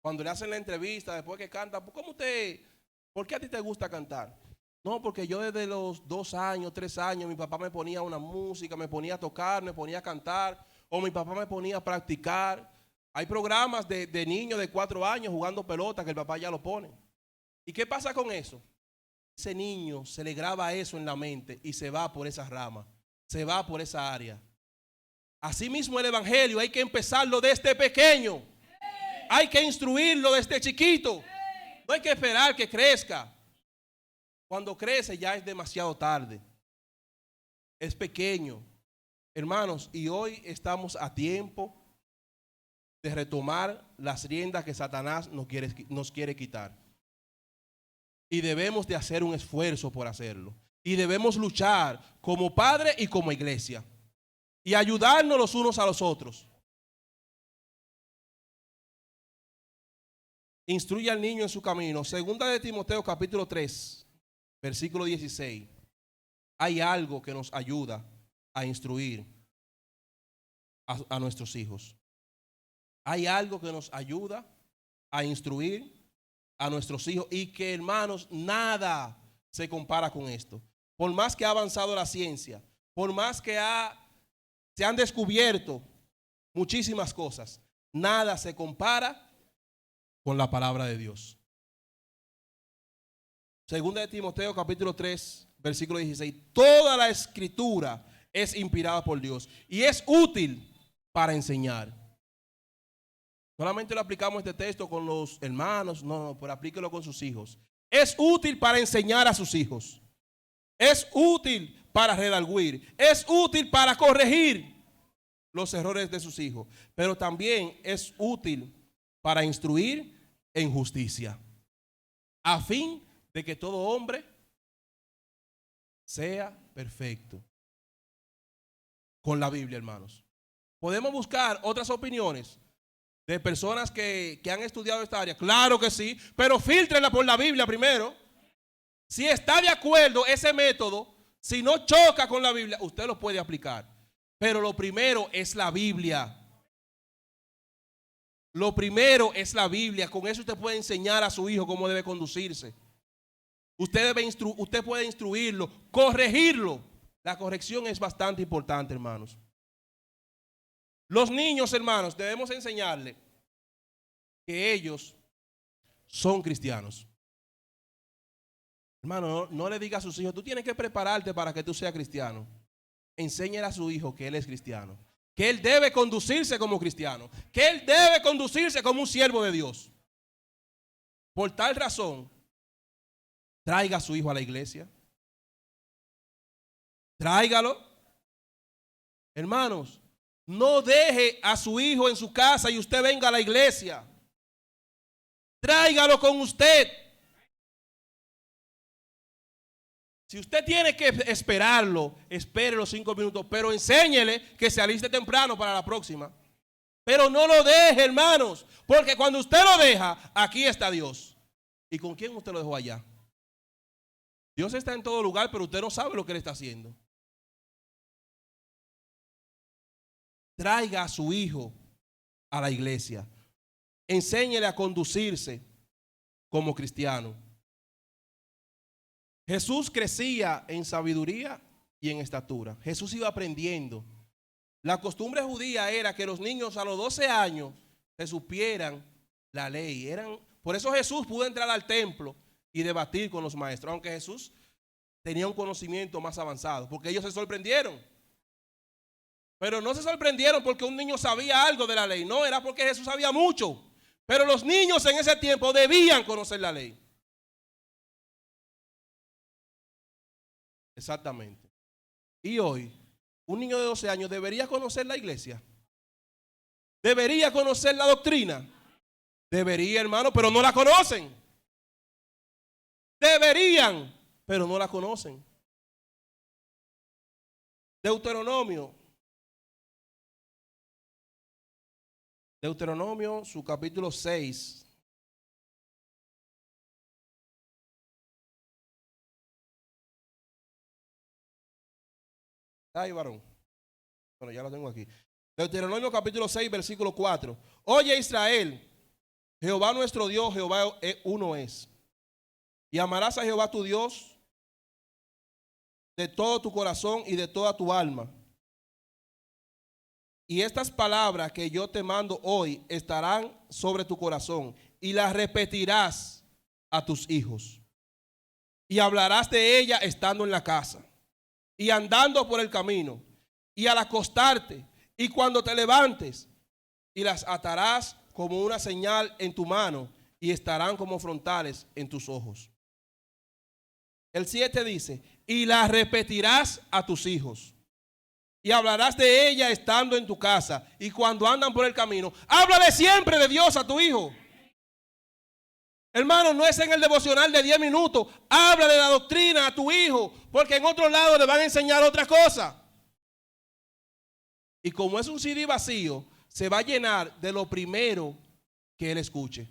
Cuando le hacen la entrevista, después que cantan, ¿por qué a ti te gusta cantar? No, porque yo desde los 2 años, 3 años, mi papá me ponía una música, me ponía a tocar, me ponía a cantar, o mi papá me ponía a practicar. Hay programas de niños de 4 años jugando pelota que el papá ya lo pone. ¿Y qué pasa con eso? Ese niño se le graba eso en la mente y se va por esa rama, se va por esa área. Asimismo el evangelio hay que empezarlo desde pequeño. Hay que instruirlo desde chiquito. No hay que esperar que crezca. Cuando crece ya es demasiado tarde. Es pequeño. Hermanos, y hoy estamos a tiempo de retomar las riendas que Satanás nos quiere quitar. Y debemos de hacer un esfuerzo por hacerlo. Y debemos luchar como padre y como iglesia. Y ayudarnos los unos a los otros. Instruye al niño en su camino. Segunda de Timoteo capítulo 3, versículo 16. Hay algo que nos ayuda a instruir a nuestros hijos. Hay algo que nos ayuda a instruir a nuestros hijos y que, hermanos, nada se compara con esto. Por más que ha avanzado la ciencia, por más que se han descubierto muchísimas cosas, nada se compara con la palabra de Dios. Segunda de Timoteo capítulo 3, versículo 16. Toda la escritura es inspirada por Dios y es útil para enseñar. Solamente lo aplicamos este texto con los hermanos, no, pero aplíquelo con sus hijos. Es útil para enseñar a sus hijos. Es útil para redarguir. Es útil para corregir los errores de sus hijos. Pero también es útil para instruir en justicia, a fin de que todo hombre sea perfecto. Con la Biblia, hermanos. Podemos buscar otras opiniones de personas que han estudiado esta área. Claro que sí, pero fíltrenla por la Biblia primero. Si está de acuerdo ese método, si no choca con la Biblia, usted lo puede aplicar. Pero lo primero es la Biblia. Lo primero es la Biblia. Con eso usted puede enseñar a su hijo cómo debe conducirse. Usted puede instruirlo, corregirlo. La corrección es bastante importante, hermanos. Los niños, hermanos, debemos enseñarles que ellos son cristianos. Hermano, no le diga a sus hijos, tú tienes que prepararte para que tú seas cristiano. Enséñale a su hijo que él es cristiano, que él debe conducirse como cristiano, que él debe conducirse como un siervo de Dios. Por tal razón, traiga a su hijo a la iglesia. Tráigalo. Hermanos, no deje a su hijo en su casa y usted venga a la iglesia. Tráigalo con usted. Si usted tiene que esperarlo, espere los 5 minutos, pero enséñele que se aliste temprano para la próxima. Pero no lo deje, hermanos, porque cuando usted lo deja, aquí está Dios. ¿Y con quién usted lo dejó allá? Dios está en todo lugar, pero usted no sabe lo que Él está haciendo. Traiga a su hijo a la iglesia. Enséñele a conducirse como cristiano. Jesús crecía en sabiduría y en estatura. Jesús iba aprendiendo La costumbre judía era que los niños a los 12 años se supieran la ley. Por eso Jesús pudo entrar al templo y debatir con los maestros, aunque Jesús tenía un conocimiento más avanzado, porque ellos se sorprendieron. Pero no se sorprendieron porque un niño sabía algo de la ley, no, era porque Jesús sabía mucho. Pero los niños en ese tiempo debían conocer la ley. Exactamente. Y hoy, un niño de 12 años debería conocer la iglesia. Debería conocer la doctrina. Debería, hermano, pero no la conocen. Deberían, pero no la conocen. Deuteronomio, su capítulo 6. Ay, varón. Bueno, ya lo tengo aquí. Deuteronomio capítulo 6, versículo 4. Oye Israel, Jehová nuestro Dios, Jehová uno es. Y amarás a Jehová tu Dios de todo tu corazón y de toda tu alma. Y estas palabras que yo te mando hoy estarán sobre tu corazón y las repetirás a tus hijos. Y hablarás de ellas estando en la casa y andando por el camino y al acostarte y cuando te levantes, y las atarás como una señal en tu mano y estarán como frontales en tus ojos. El 7 dice, y las repetirás a tus hijos. Y hablarás de ella estando en tu casa y cuando andan por el camino. Háblale siempre de Dios a tu hijo. Hermano, no es en el devocional de 10 minutos. Habla de la doctrina a tu hijo, porque en otro lado le van a enseñar otra cosa. Y como es un CD vacío, se va a llenar de lo primero que él escuche.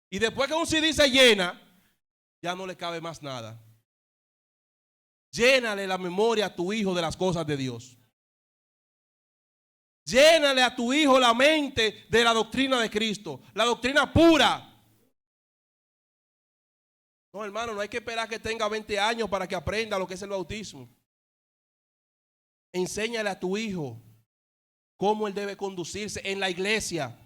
Y después que un CD se llena, ya no le cabe más nada. Llénale la memoria a tu hijo de las cosas de Dios. Llénale a tu hijo la mente de la doctrina de Cristo, la doctrina pura. No, hermano, no hay que esperar que tenga 20 años para que aprenda lo que es el bautismo. Enséñale a tu hijo cómo él debe conducirse en la iglesia.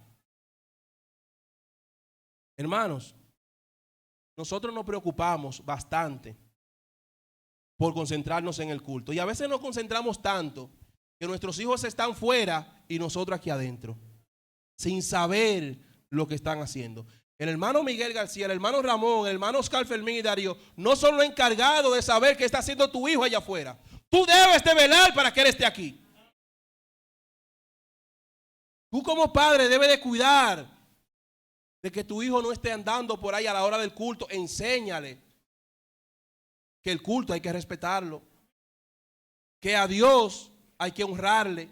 Hermanos, nosotros nos preocupamos bastante por concentrarnos en el culto. Y a veces nos concentramos tanto que nuestros hijos están fuera y nosotros aquí adentro, sin saber lo que están haciendo. El hermano Miguel García, el hermano Ramón, el hermano Oscar Fermín y Darío no son los encargados de saber qué está haciendo tu hijo allá afuera. Tú debes de velar para que él esté aquí. Tú como padre debes de cuidar de que tu hijo no esté andando por ahí a la hora del culto. Enséñale que el culto hay que respetarlo, que a Dios hay que honrarle.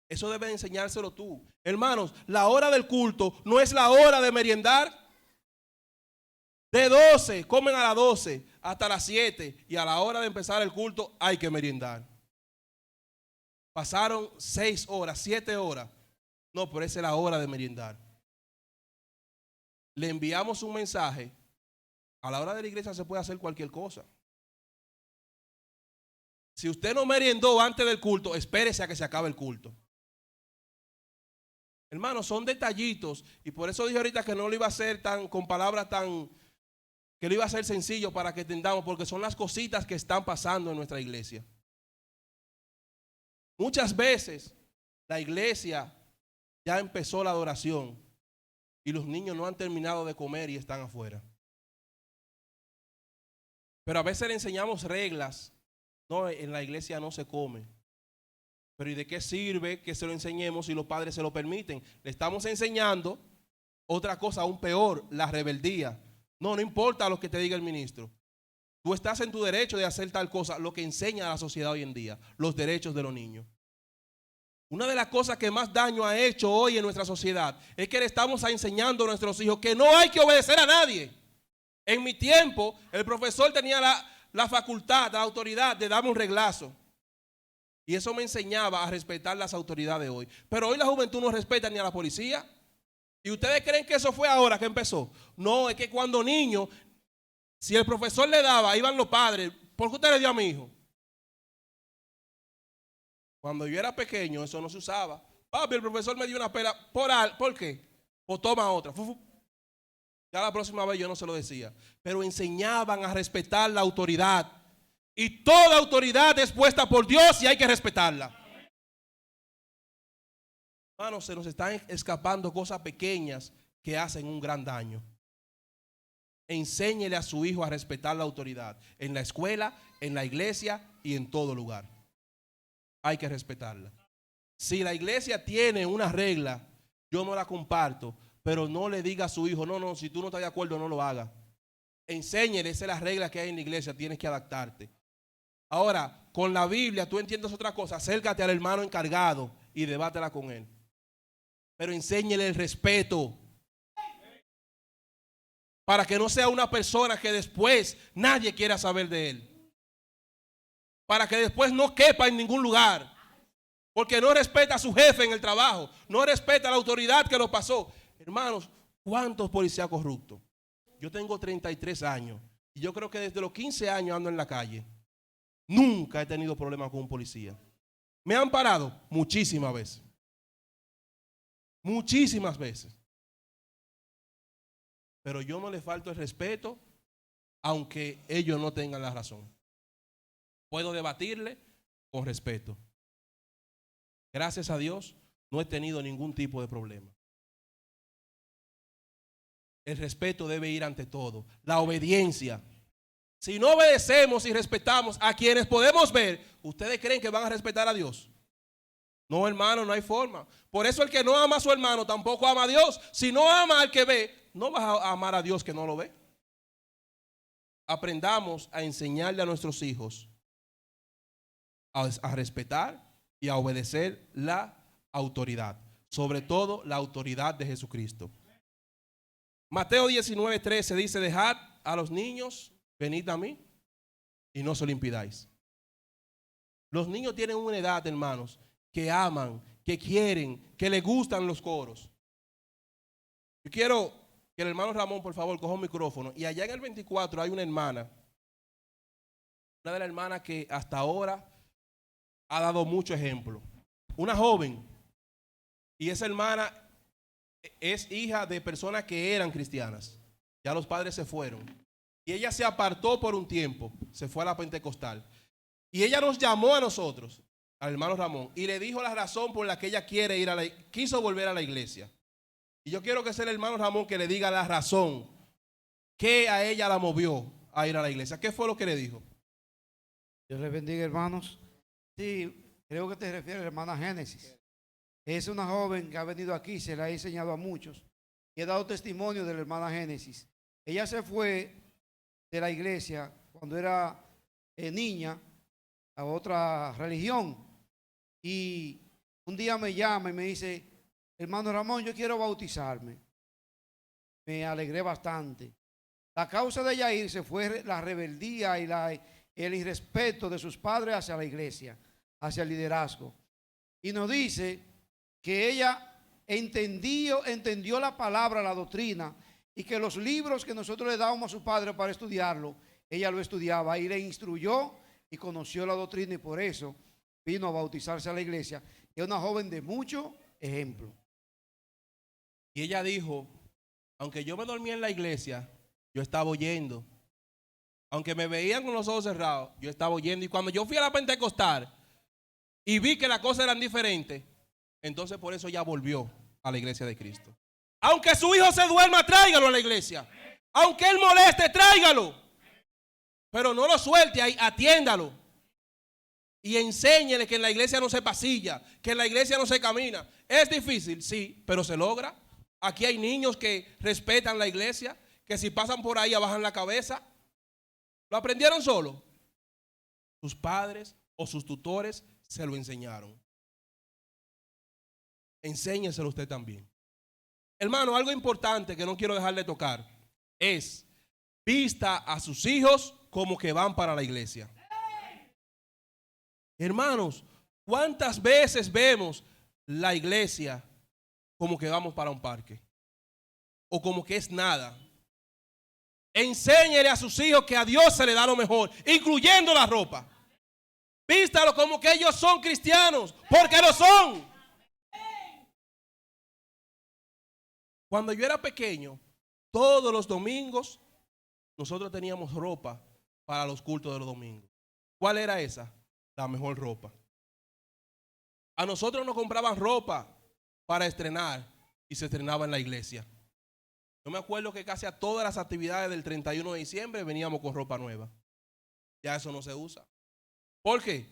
Eso debe enseñárselo tú. Hermanos, la hora del culto no es la hora de meriendar. De 12, comen a las 12 hasta las 7 y a la hora de empezar el culto hay que meriendar. Pasaron 6 horas, 7 horas. No, pero esa es la hora de meriendar. Le enviamos un mensaje. A la hora de la iglesia se puede hacer cualquier cosa. Si usted no meriendó antes del culto, espérese a que se acabe el culto. Hermanos, son detallitos y por eso dije ahorita que no lo iba a hacer con palabras que lo iba a hacer sencillo para que entendamos, porque son las cositas que están pasando en nuestra iglesia. Muchas veces la iglesia ya empezó la adoración y los niños no han terminado de comer y están afuera. Pero a veces le enseñamos reglas. No, en la iglesia no se come. Pero ¿y de qué sirve que se lo enseñemos si los padres se lo permiten? Le estamos enseñando otra cosa aún peor, la rebeldía. No importa lo que te diga el ministro. Tú estás en tu derecho de hacer tal cosa, lo que enseña a la sociedad hoy en día, los derechos de los niños. Una de las cosas que más daño ha hecho hoy en nuestra sociedad es que le estamos enseñando a nuestros hijos que no hay que obedecer a nadie. En mi tiempo, el profesor tenía la facultad, la autoridad de darme un reglazo. Y eso me enseñaba a respetar las autoridades de hoy. Pero hoy la juventud no respeta ni a la policía. ¿Y ustedes creen que eso fue ahora que empezó? No, es que cuando niño, si el profesor le daba, iban los padres. ¿Por qué usted le dio a mi hijo? Cuando yo era pequeño, eso no se usaba. Papi, el profesor me dio una pela. ¿Por qué? Pues toma otra. Ya la próxima vez yo no se lo decía. Pero enseñaban a respetar la autoridad. Y toda autoridad es puesta por Dios y hay que respetarla. Hermanos, se nos están escapando cosas pequeñas que hacen un gran daño. Enséñele a su hijo a respetar la autoridad. En la escuela, en la iglesia y en todo lugar. Hay que respetarla. Si la iglesia tiene una regla, yo no la comparto, pero no le diga a su hijo, no, si tú no estás de acuerdo, no lo hagas. Enséñele, esa es la regla que hay en la iglesia, tienes que adaptarte. Ahora, con la Biblia, tú entiendes otra cosa, acércate al hermano encargado y debátela con él. Pero enséñele el respeto. Para que no sea una persona que después nadie quiera saber de él. Para que después no quepa en ningún lugar. Porque no respeta a su jefe en el trabajo. No respeta a la autoridad que lo pasó. Hermanos, ¿cuántos policías corruptos? Yo tengo 33 años. Y yo creo que desde los 15 años ando en la calle. Nunca he tenido problemas con un policía. Me han parado muchísimas veces. Muchísimas veces. Pero yo no les falto el respeto, aunque ellos no tengan la razón. Puedo debatirle con respeto. Gracias a Dios, no he tenido ningún tipo de problema. El respeto debe ir ante todo. La obediencia. Si no obedecemos y respetamos a quienes podemos ver, ¿ustedes creen que van a respetar a Dios? No, hermano, no hay forma. Por eso el que no ama a su hermano tampoco ama a Dios. Si no ama al que ve, no vas a amar a Dios que no lo ve. Aprendamos a enseñarle a nuestros hijos a respetar y a obedecer la autoridad. Sobre todo la autoridad de Jesucristo. Mateo 19:13 dice, dejad a los niños, venid a mí y no se lo impidáis. Los niños tienen una edad, hermanos, que aman, que quieren, que les gustan los coros. Yo quiero que el hermano Ramón, por favor, coja un micrófono. Y allá en el 24 hay una hermana, una de las hermanas que hasta ahora ha dado mucho ejemplo. Una joven. Y esa hermana es hija de personas que eran cristianas. Ya los padres se fueron. Y ella se apartó por un tiempo. Se fue a la Pentecostal. Y ella nos llamó a nosotros, al hermano Ramón, y le dijo la razón por la que ella quiso volver a la iglesia. Y yo quiero que sea el hermano Ramón que le diga la razón que a ella la movió a ir a la iglesia. ¿Qué fue lo que le dijo? Dios les bendiga, hermanos. Sí, creo que te refieres a la hermana Génesis. Es una joven que ha venido aquí, se la he enseñado a muchos y he dado testimonio de la hermana Génesis. Ella se fue de la iglesia cuando era niña a otra religión y un día me llama y me dice, hermano Ramón, yo quiero bautizarme. Me alegré bastante. La causa de ella irse fue la rebeldía y el irrespeto de sus padres hacia la iglesia, hacia el liderazgo. Y nos dice que ella entendió la palabra, la doctrina, y que los libros que nosotros le dábamos a su padre para estudiarlo, ella lo estudiaba y le instruyó y conoció la doctrina y por eso vino a bautizarse a la iglesia. Es una joven de mucho ejemplo. Y ella dijo, aunque yo me dormía en la iglesia, yo estaba oyendo. Aunque me veían con los ojos cerrados, yo estaba oyendo. Y cuando yo fui a la Pentecostal y vi que las cosas eran diferentes, entonces por eso ella volvió a la iglesia de Cristo. Aunque su hijo se duerma, tráigalo a la iglesia. Aunque él moleste, tráigalo. Pero no lo suelte ahí, atiéndalo. Y enséñele que en la iglesia no se pasilla, que en la iglesia no se camina. Es difícil, sí, pero se logra. Aquí hay niños que respetan la iglesia, que si pasan por ahí abajan la cabeza. ¿Lo aprendieron solo? Sus padres o sus tutores se lo enseñaron. Enséñeselo usted también. Hermano, algo importante que no quiero dejar de tocar es vista a sus hijos como que van para la iglesia. Hermanos, ¿cuántas veces vemos la iglesia como que vamos para un parque? O como que es nada. Enséñele a sus hijos que a Dios se le da lo mejor, incluyendo la ropa. Vístalo como que ellos son cristianos, porque lo son. Cuando yo era pequeño, todos los domingos, nosotros teníamos ropa para los cultos de los domingos. ¿Cuál era esa? La mejor ropa. A nosotros nos compraban ropa para estrenar y se estrenaba en la iglesia. Yo me acuerdo que casi a todas las actividades del 31 de diciembre veníamos con ropa nueva. Ya eso no se usa. ¿Por qué?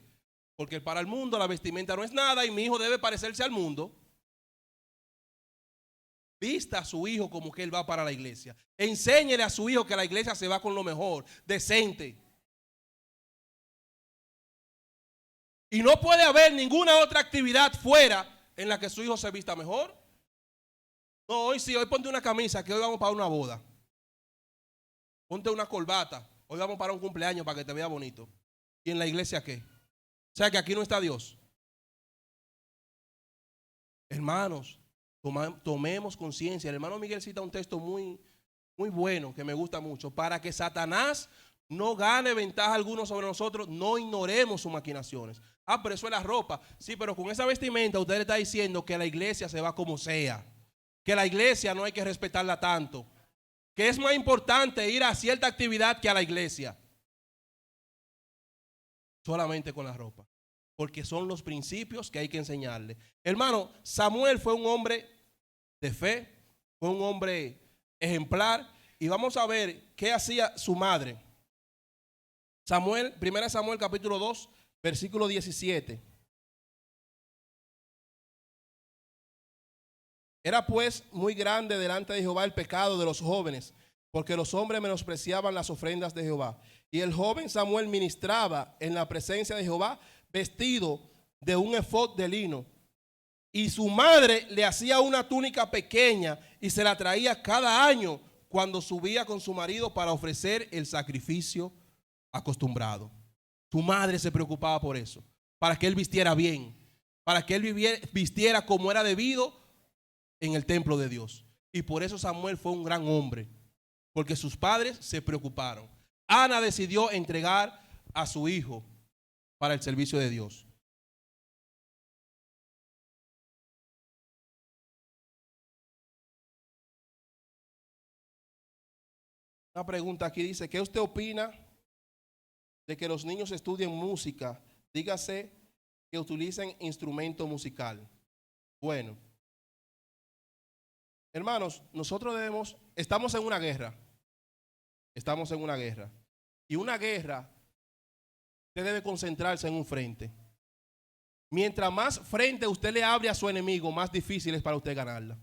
Porque para el mundo la vestimenta no es nada y mi hijo debe parecerse al mundo. Vista a su hijo como que él va para la iglesia. Enséñele a su hijo que la iglesia se va con lo mejor, decente. Y no puede haber ninguna otra actividad fuera en la que su hijo se vista mejor. No, hoy sí, hoy ponte una camisa que hoy vamos para una boda. Ponte una corbata, hoy vamos para un cumpleaños para que te vea bonito. ¿Y en la iglesia qué? O sea que aquí no está Dios. Hermanos, tomemos conciencia. El hermano Miguel cita un texto muy bueno que me gusta mucho. Para que Satanás no gane ventaja alguna sobre nosotros, no ignoremos sus maquinaciones. Ah, pero eso es la ropa. Sí, pero con esa vestimenta usted le está diciendo que la iglesia se va como sea. Que la iglesia no hay que respetarla tanto. Que es más importante ir a cierta actividad que a la iglesia. Solamente con la ropa. Porque son los principios que hay que enseñarle. Hermano, Samuel fue un hombre de fe, fue un hombre ejemplar. Y vamos a ver qué hacía su madre. Samuel, 1 Samuel capítulo 2, versículo 17. Era pues muy grande delante de Jehová el pecado de los jóvenes, porque los hombres menospreciaban las ofrendas de Jehová. Y el joven Samuel ministraba en la presencia de Jehová vestido de un efod de lino. Y su madre le hacía una túnica pequeña y se la traía cada año cuando subía con su marido para ofrecer el sacrificio acostumbrado. Su madre se preocupaba por eso, para que él vistiera bien, para que él vistiera como era debido en el templo de Dios. Y por eso Samuel fue un gran hombre, porque sus padres se preocuparon. Ana decidió entregar a su hijo para el servicio de Dios. Una pregunta aquí dice, ¿qué usted opina de que los niños estudien música? Dígase que utilicen instrumento musical. Bueno, hermanos, nosotros estamos en una guerra. Estamos en una guerra. Y una guerra, usted debe concentrarse en un frente. Mientras más frente usted le abre a su enemigo, más difícil es para usted ganarla.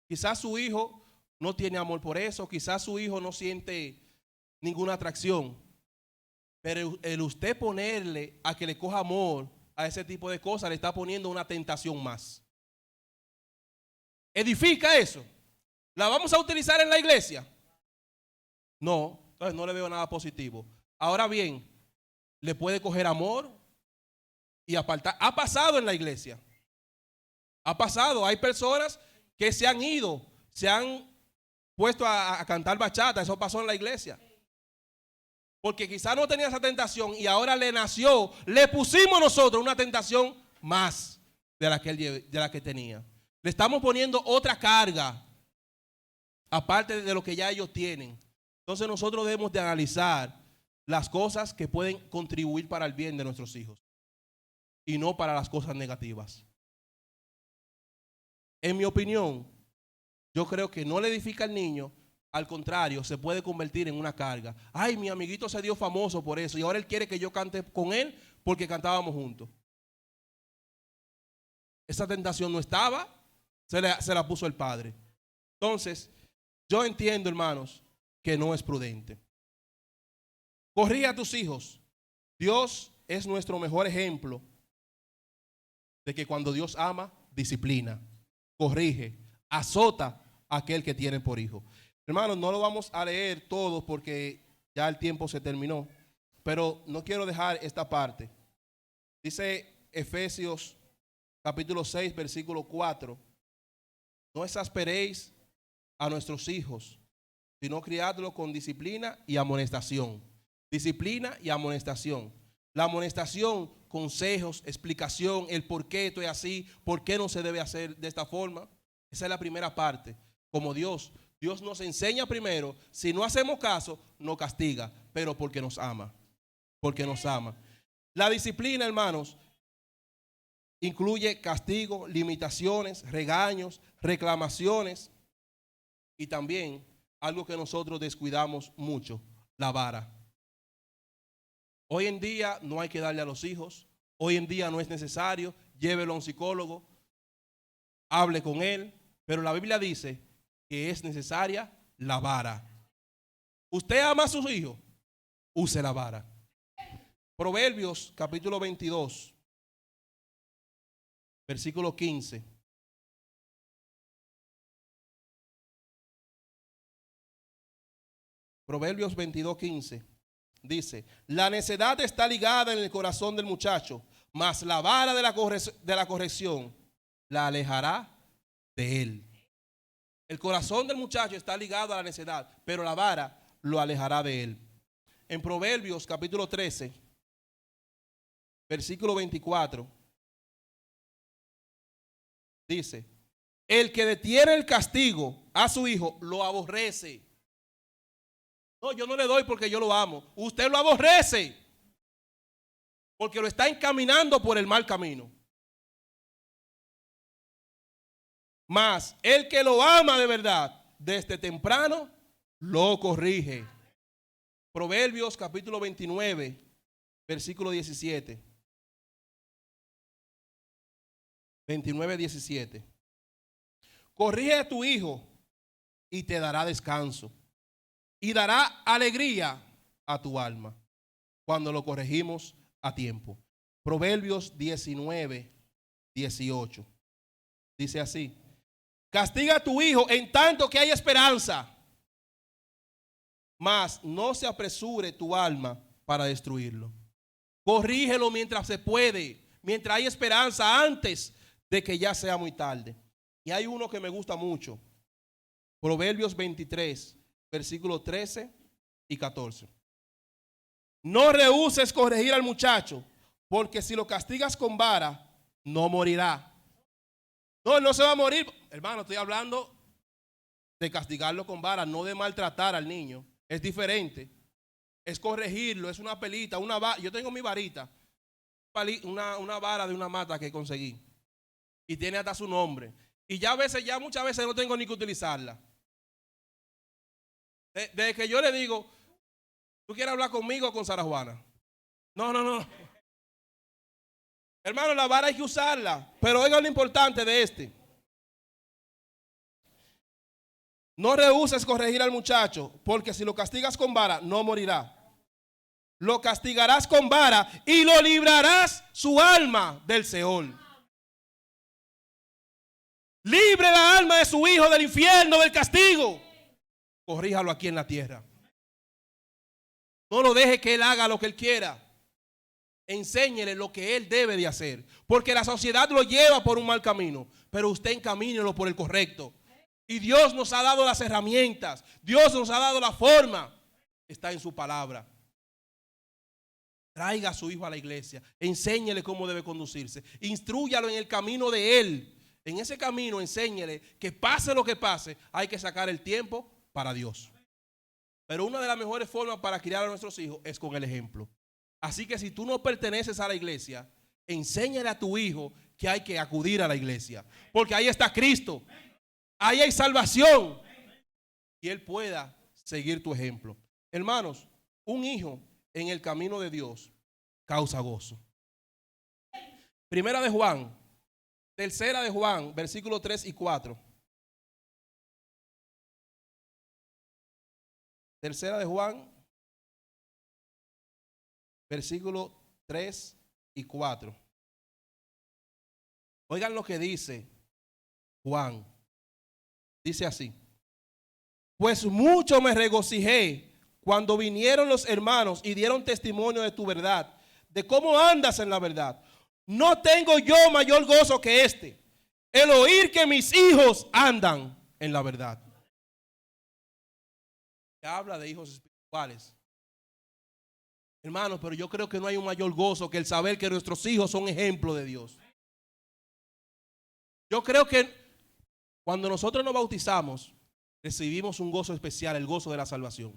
Quizás su hijo no tiene amor por eso, quizás su hijo no siente ninguna atracción. Pero el usted ponerle a que le coja amor a ese tipo de cosas, le está poniendo una tentación más. ¿Edifica eso? ¿La vamos a utilizar en la iglesia? No, entonces no le veo nada positivo. Ahora bien, le puede coger amor y apartar. Ha pasado en la iglesia. Ha pasado. Hay personas que se han ido, se han puesto a cantar bachata. Eso pasó en la iglesia. Porque quizás no tenía esa tentación y ahora le nació. Le pusimos nosotros una tentación más de la que tenía. Le estamos poniendo otra carga, aparte de lo que ya ellos tienen. Entonces nosotros debemos de analizar las cosas que pueden contribuir para el bien de nuestros hijos y no para las cosas negativas. En mi opinión, yo creo que no le edifica al niño, al contrario, se puede convertir en una carga. Ay, mi amiguito se dio famoso por eso y ahora él quiere que yo cante con él porque cantábamos juntos. Esa tentación no estaba, se la puso el padre. Entonces, yo entiendo, hermanos, que no es prudente. Corrige a tus hijos. Dios es nuestro mejor ejemplo de que cuando Dios ama, disciplina, corrige, azota a aquel que tiene por hijo. Hermanos, no lo vamos a leer todo porque ya el tiempo se terminó, pero no quiero dejar esta parte. Dice Efesios capítulo 6, versículo 4. No exasperéis a nuestros hijos, sino criadlos con disciplina y amonestación. Disciplina y amonestación. La amonestación, consejos, explicación, el por qué estoy así, por qué no se debe hacer de esta forma. Esa es la primera parte. Como Dios nos enseña primero, si no hacemos caso, nos castiga, pero porque nos ama. Porque nos ama. La disciplina, hermanos, incluye castigo, limitaciones, regaños, reclamaciones y también algo que nosotros descuidamos mucho, la vara. Hoy en día no hay que darle a los hijos, hoy en día no es necesario, llévelo a un psicólogo, hable con él, pero la Biblia dice que es necesaria la vara. Usted ama a sus hijos, use la vara. Proverbios capítulo 22, versículo 15. Proverbios 22, 15. Dice, la necedad está ligada en el corazón del muchacho, mas la vara de la corrección la alejará de él. El corazón del muchacho está ligado a la necedad, pero la vara lo alejará de él. En Proverbios capítulo 13, versículo 24, dice, el que detiene el castigo a su hijo lo aborrece. No, yo no le doy porque yo lo amo. Usted lo aborrece porque lo está encaminando por el mal camino. Mas el que lo ama de verdad, desde temprano, lo corrige. Proverbios capítulo 29, versículo 17. 29, 17. Corrige a tu hijo y te dará descanso. Y dará alegría a tu alma cuando lo corregimos a tiempo. Proverbios 19, 18. Dice así. Castiga a tu hijo en tanto que hay esperanza, mas no se apresure tu alma para destruirlo. Corrígelo mientras se puede, mientras hay esperanza, antes de que ya sea muy tarde. Y hay uno que me gusta mucho. Proverbios 23, versículos 13 y 14. No rehuses corregir al muchacho, porque si lo castigas con vara, no morirá. No, él no se va a morir. Hermano, estoy hablando de castigarlo con vara, no de maltratar al niño. Es diferente. Es corregirlo, es una pelita, una vara. Yo tengo mi varita, una vara de una mata que conseguí. Y tiene hasta su nombre. Y ya muchas veces no tengo ni que utilizarla. Desde que yo le digo, ¿tú quieres hablar conmigo o con Sara Juana? No. Hermano, la vara hay que usarla. Pero oiga lo importante de este. No rehuses corregir al muchacho, porque si lo castigas con vara, no morirá. Lo castigarás con vara y lo librarás su alma del Seol. Libre la alma de su hijo del infierno, del castigo. Corríjalo aquí en la tierra. No lo deje que él haga lo que él quiera. Enséñele lo que él debe de hacer. Porque la sociedad lo lleva por un mal camino. Pero usted encamínelo por el correcto. Y Dios nos ha dado las herramientas. Dios nos ha dado la forma. Está en su palabra. Traiga a su hijo a la iglesia. Enséñele cómo debe conducirse. Instrúyalo en el camino de él. En ese camino enséñele que pase lo que pase, hay que sacar el tiempo para Dios. Pero una de las mejores formas para criar a nuestros hijos es con el ejemplo. Así que si tú no perteneces a la iglesia, enséñale a tu hijo que hay que acudir a la iglesia. Porque ahí está Cristo. Ahí hay salvación. Y él pueda seguir tu ejemplo. Hermanos, un hijo en el camino de Dios causa gozo. Primera de Juan, tercera de Juan, versículos 3 y 4. Tercera de Juan, versículos 3 y 4. Oigan lo que dice Juan. Dice así. Pues mucho me regocijé cuando vinieron los hermanos y dieron testimonio de tu verdad, de cómo andas en la verdad. No tengo yo mayor gozo que este, el oír que mis hijos andan en la verdad. Se habla de hijos espirituales. Hermanos, pero yo creo que no hay un mayor gozo que el saber que nuestros hijos son ejemplo de Dios. Yo creo que cuando nosotros nos bautizamos, recibimos un gozo especial, el gozo de la salvación.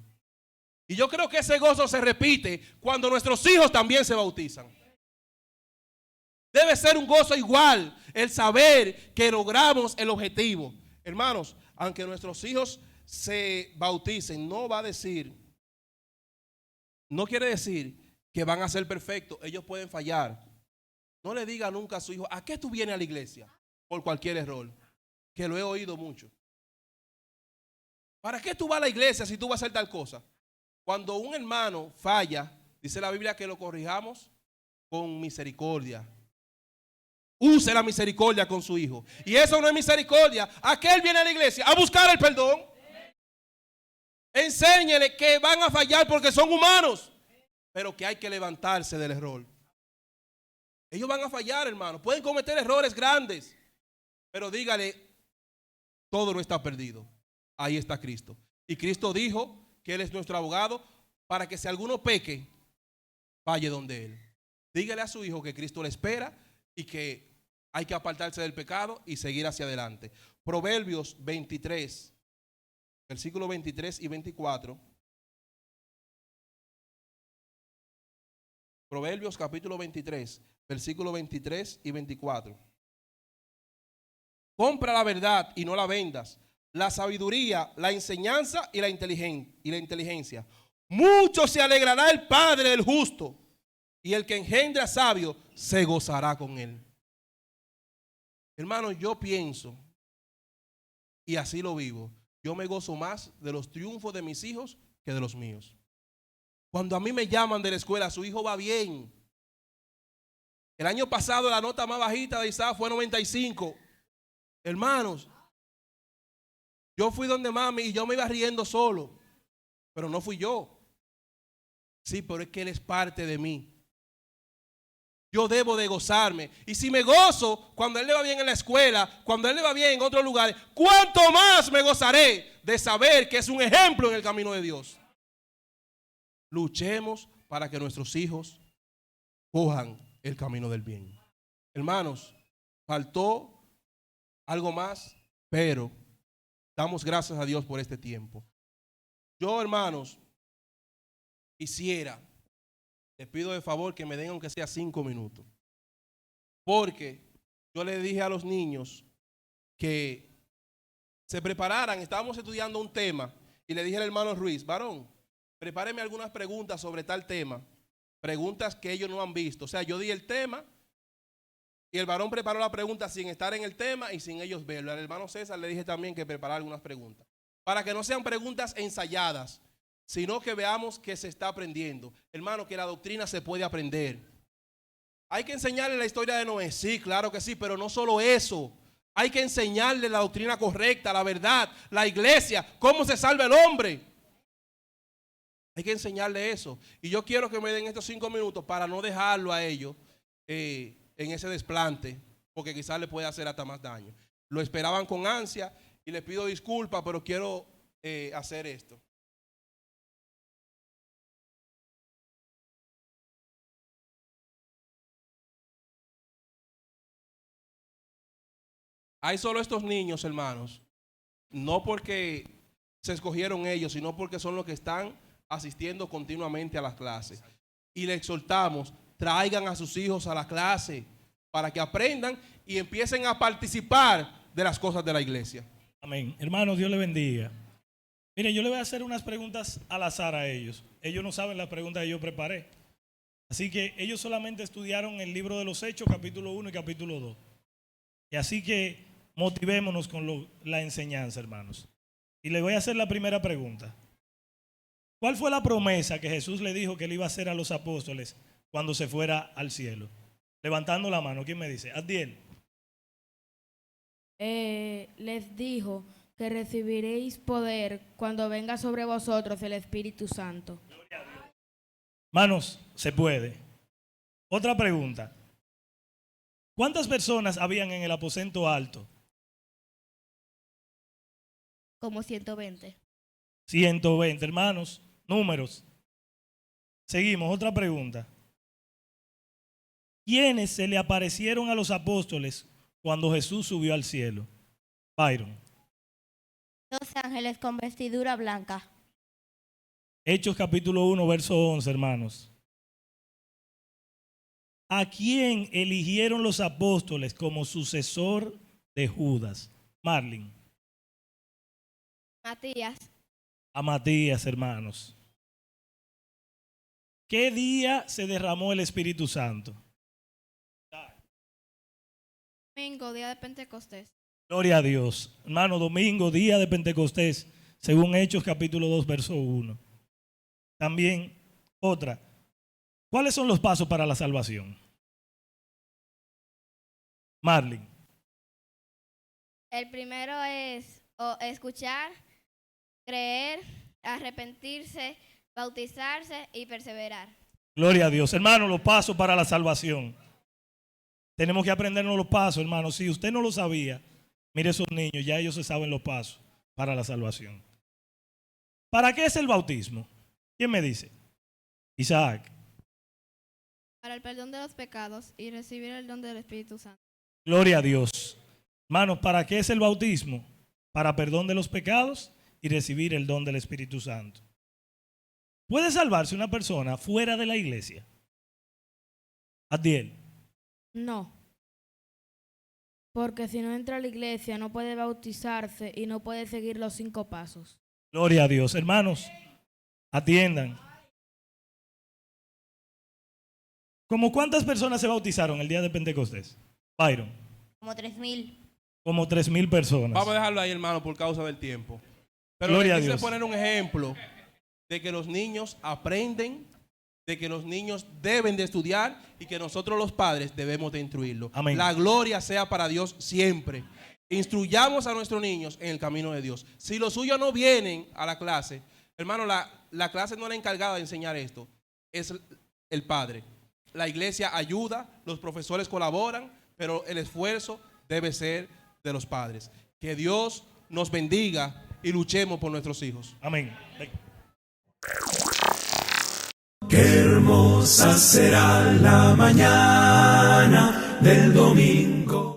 Y yo creo que ese gozo se repite cuando nuestros hijos también se bautizan. Debe ser un gozo igual el saber que logramos el objetivo. Hermanos, aunque nuestros hijos se bauticen, no quiere decir que van a ser perfectos. Ellos pueden fallar. No le diga nunca a su hijo, ¿a qué tú vienes a la iglesia? Por cualquier error, que lo he oído mucho. ¿Para qué tú vas a la iglesia si tú vas a hacer tal cosa? Cuando un hermano falla, dice la Biblia que lo corrijamos con misericordia. Use la misericordia con su hijo. Y eso no es misericordia. ¿A qué él viene a la iglesia? A buscar el perdón. Enséñele que van a fallar porque son humanos, pero que hay que levantarse del error. Ellos van a fallar, hermano. Pueden cometer errores grandes, pero dígale, todo no está perdido. Ahí está Cristo. Y Cristo dijo que Él es nuestro abogado para que si alguno peque, vaya donde Él. Dígale a su hijo que Cristo le espera y que hay que apartarse del pecado y seguir hacia adelante. Proverbios 23, versículos 23 y 24. Proverbios capítulo 23, versículos 23 y 24. Compra la verdad y no la vendas, la sabiduría, la enseñanza y la inteligencia. Mucho se alegrará el padre del justo, y el que engendra sabio se gozará con él. Hermano, yo pienso, y así lo vivo, yo me gozo más de los triunfos de mis hijos que de los míos. Cuando a mí me llaman de la escuela, su hijo va bien. El año pasado la nota más bajita de Isaac fue 95. Hermanos, yo fui donde mami y yo me iba riendo solo, pero no fui yo. Sí, pero es que él es parte de mí. Yo debo de gozarme. Y si me gozo cuando él le va bien en la escuela, cuando él le va bien en otros lugares, ¿cuánto más me gozaré de saber que es un ejemplo en el camino de Dios? Luchemos para que nuestros hijos cojan el camino del bien. Hermanos, faltó algo más, pero damos gracias a Dios por este tiempo. Yo, hermanos, quisiera, les pido de favor que me den aunque sea 5 minutos. Porque yo le dije a los niños que se prepararan. Estábamos estudiando un tema y le dije al hermano Ruiz, varón, prepáreme algunas preguntas sobre tal tema. Preguntas que ellos no han visto. O sea, yo di el tema y el varón preparó la pregunta sin estar en el tema y sin ellos verlo. Al hermano César le dije también que preparara algunas preguntas. Para que no sean preguntas ensayadas, sino que veamos que se está aprendiendo. Hermano, que la doctrina se puede aprender. Hay que enseñarle la historia de Noé. Sí, claro que sí, pero no solo eso. Hay que enseñarle la doctrina correcta, la verdad, la iglesia, cómo se salva el hombre. Hay que enseñarle eso. Y yo quiero que me den estos 5 minutos para no dejarlo a ellos en ese desplante, porque quizás le puede hacer hasta más daño. Lo esperaban con ansia y les pido disculpas, pero quiero hacer esto. Hay solo estos niños, hermanos, no porque se escogieron ellos, sino porque son los que están asistiendo continuamente a las clases. Y le exhortamos, traigan a sus hijos a la clase para que aprendan y empiecen a participar de las cosas de la iglesia. Amén. Hermanos, Dios les bendiga. Miren, yo le voy a hacer unas preguntas al azar a ellos. Ellos no saben las preguntas que yo preparé. Así que ellos solamente estudiaron el libro de los Hechos, capítulo 1 y capítulo 2. Y así que motivémonos con la enseñanza, hermanos. Y le voy a hacer la primera pregunta. ¿Cuál fue la promesa que Jesús le dijo que le iba a hacer a los apóstoles cuando se fuera al cielo? Levantando la mano, ¿quién me dice? Adiel. Les dijo que recibiréis poder cuando venga sobre vosotros el Espíritu Santo. Manos, se puede. Otra pregunta. ¿Cuántas personas habían en el aposento alto? Como 120. 120, hermanos, números. Seguimos, otra pregunta. ¿Quiénes se le aparecieron a los apóstoles cuando Jesús subió al cielo? Byron. 2 ángeles con vestidura blanca. Hechos capítulo 1, verso 11, hermanos. ¿A quién eligieron los apóstoles como sucesor de Judas? Marlin. Matías. A Matías, hermanos. ¿Qué día se derramó el Espíritu Santo? Domingo, día de Pentecostés. Gloria a Dios. Hermano, domingo, día de Pentecostés, según Hechos capítulo 2, verso 1. También, otra. ¿Cuáles son los pasos para la salvación? Marlin. El primero es escuchar, creer, arrepentirse, bautizarse y perseverar. Gloria a Dios. Hermano, los pasos para la salvación. Tenemos que aprendernos los pasos, hermano. Si usted no lo sabía, mire esos niños, ya ellos se saben los pasos para la salvación. ¿Para qué es el bautismo? ¿Quién me dice? Isaac. Para el perdón de los pecados y recibir el don del Espíritu Santo. Gloria a Dios. Hermanos, ¿para qué es el bautismo? Para perdón de los pecados y recibir el don del Espíritu Santo. ¿Puede salvarse una persona fuera de la iglesia? Adiel. No. Porque si no entra a la iglesia no puede bautizarse y no puede seguir los 5 pasos. Gloria a Dios. Hermanos, atiendan. ¿Cómo cuántas personas se bautizaron el día de Pentecostés? Byron. Como 3,000. Como 3,000 personas. Vamos a dejarlo ahí, hermano, por causa del tiempo. Pero Gloria a quise Dios. poner un ejemplo de que los niños aprenden, de que los niños deben de estudiar y que nosotros los padres debemos de instruirlos. Amén. La gloria sea para Dios siempre. Instruyamos a nuestros niños en el camino de Dios. Si los suyos no vienen a la clase, hermano, la clase no es la encargada de enseñar esto, es el padre. La iglesia ayuda, los profesores colaboran, pero el esfuerzo debe ser de los padres. Que Dios nos bendiga y luchemos por nuestros hijos. Amén. Qué hermosa será la mañana del domingo.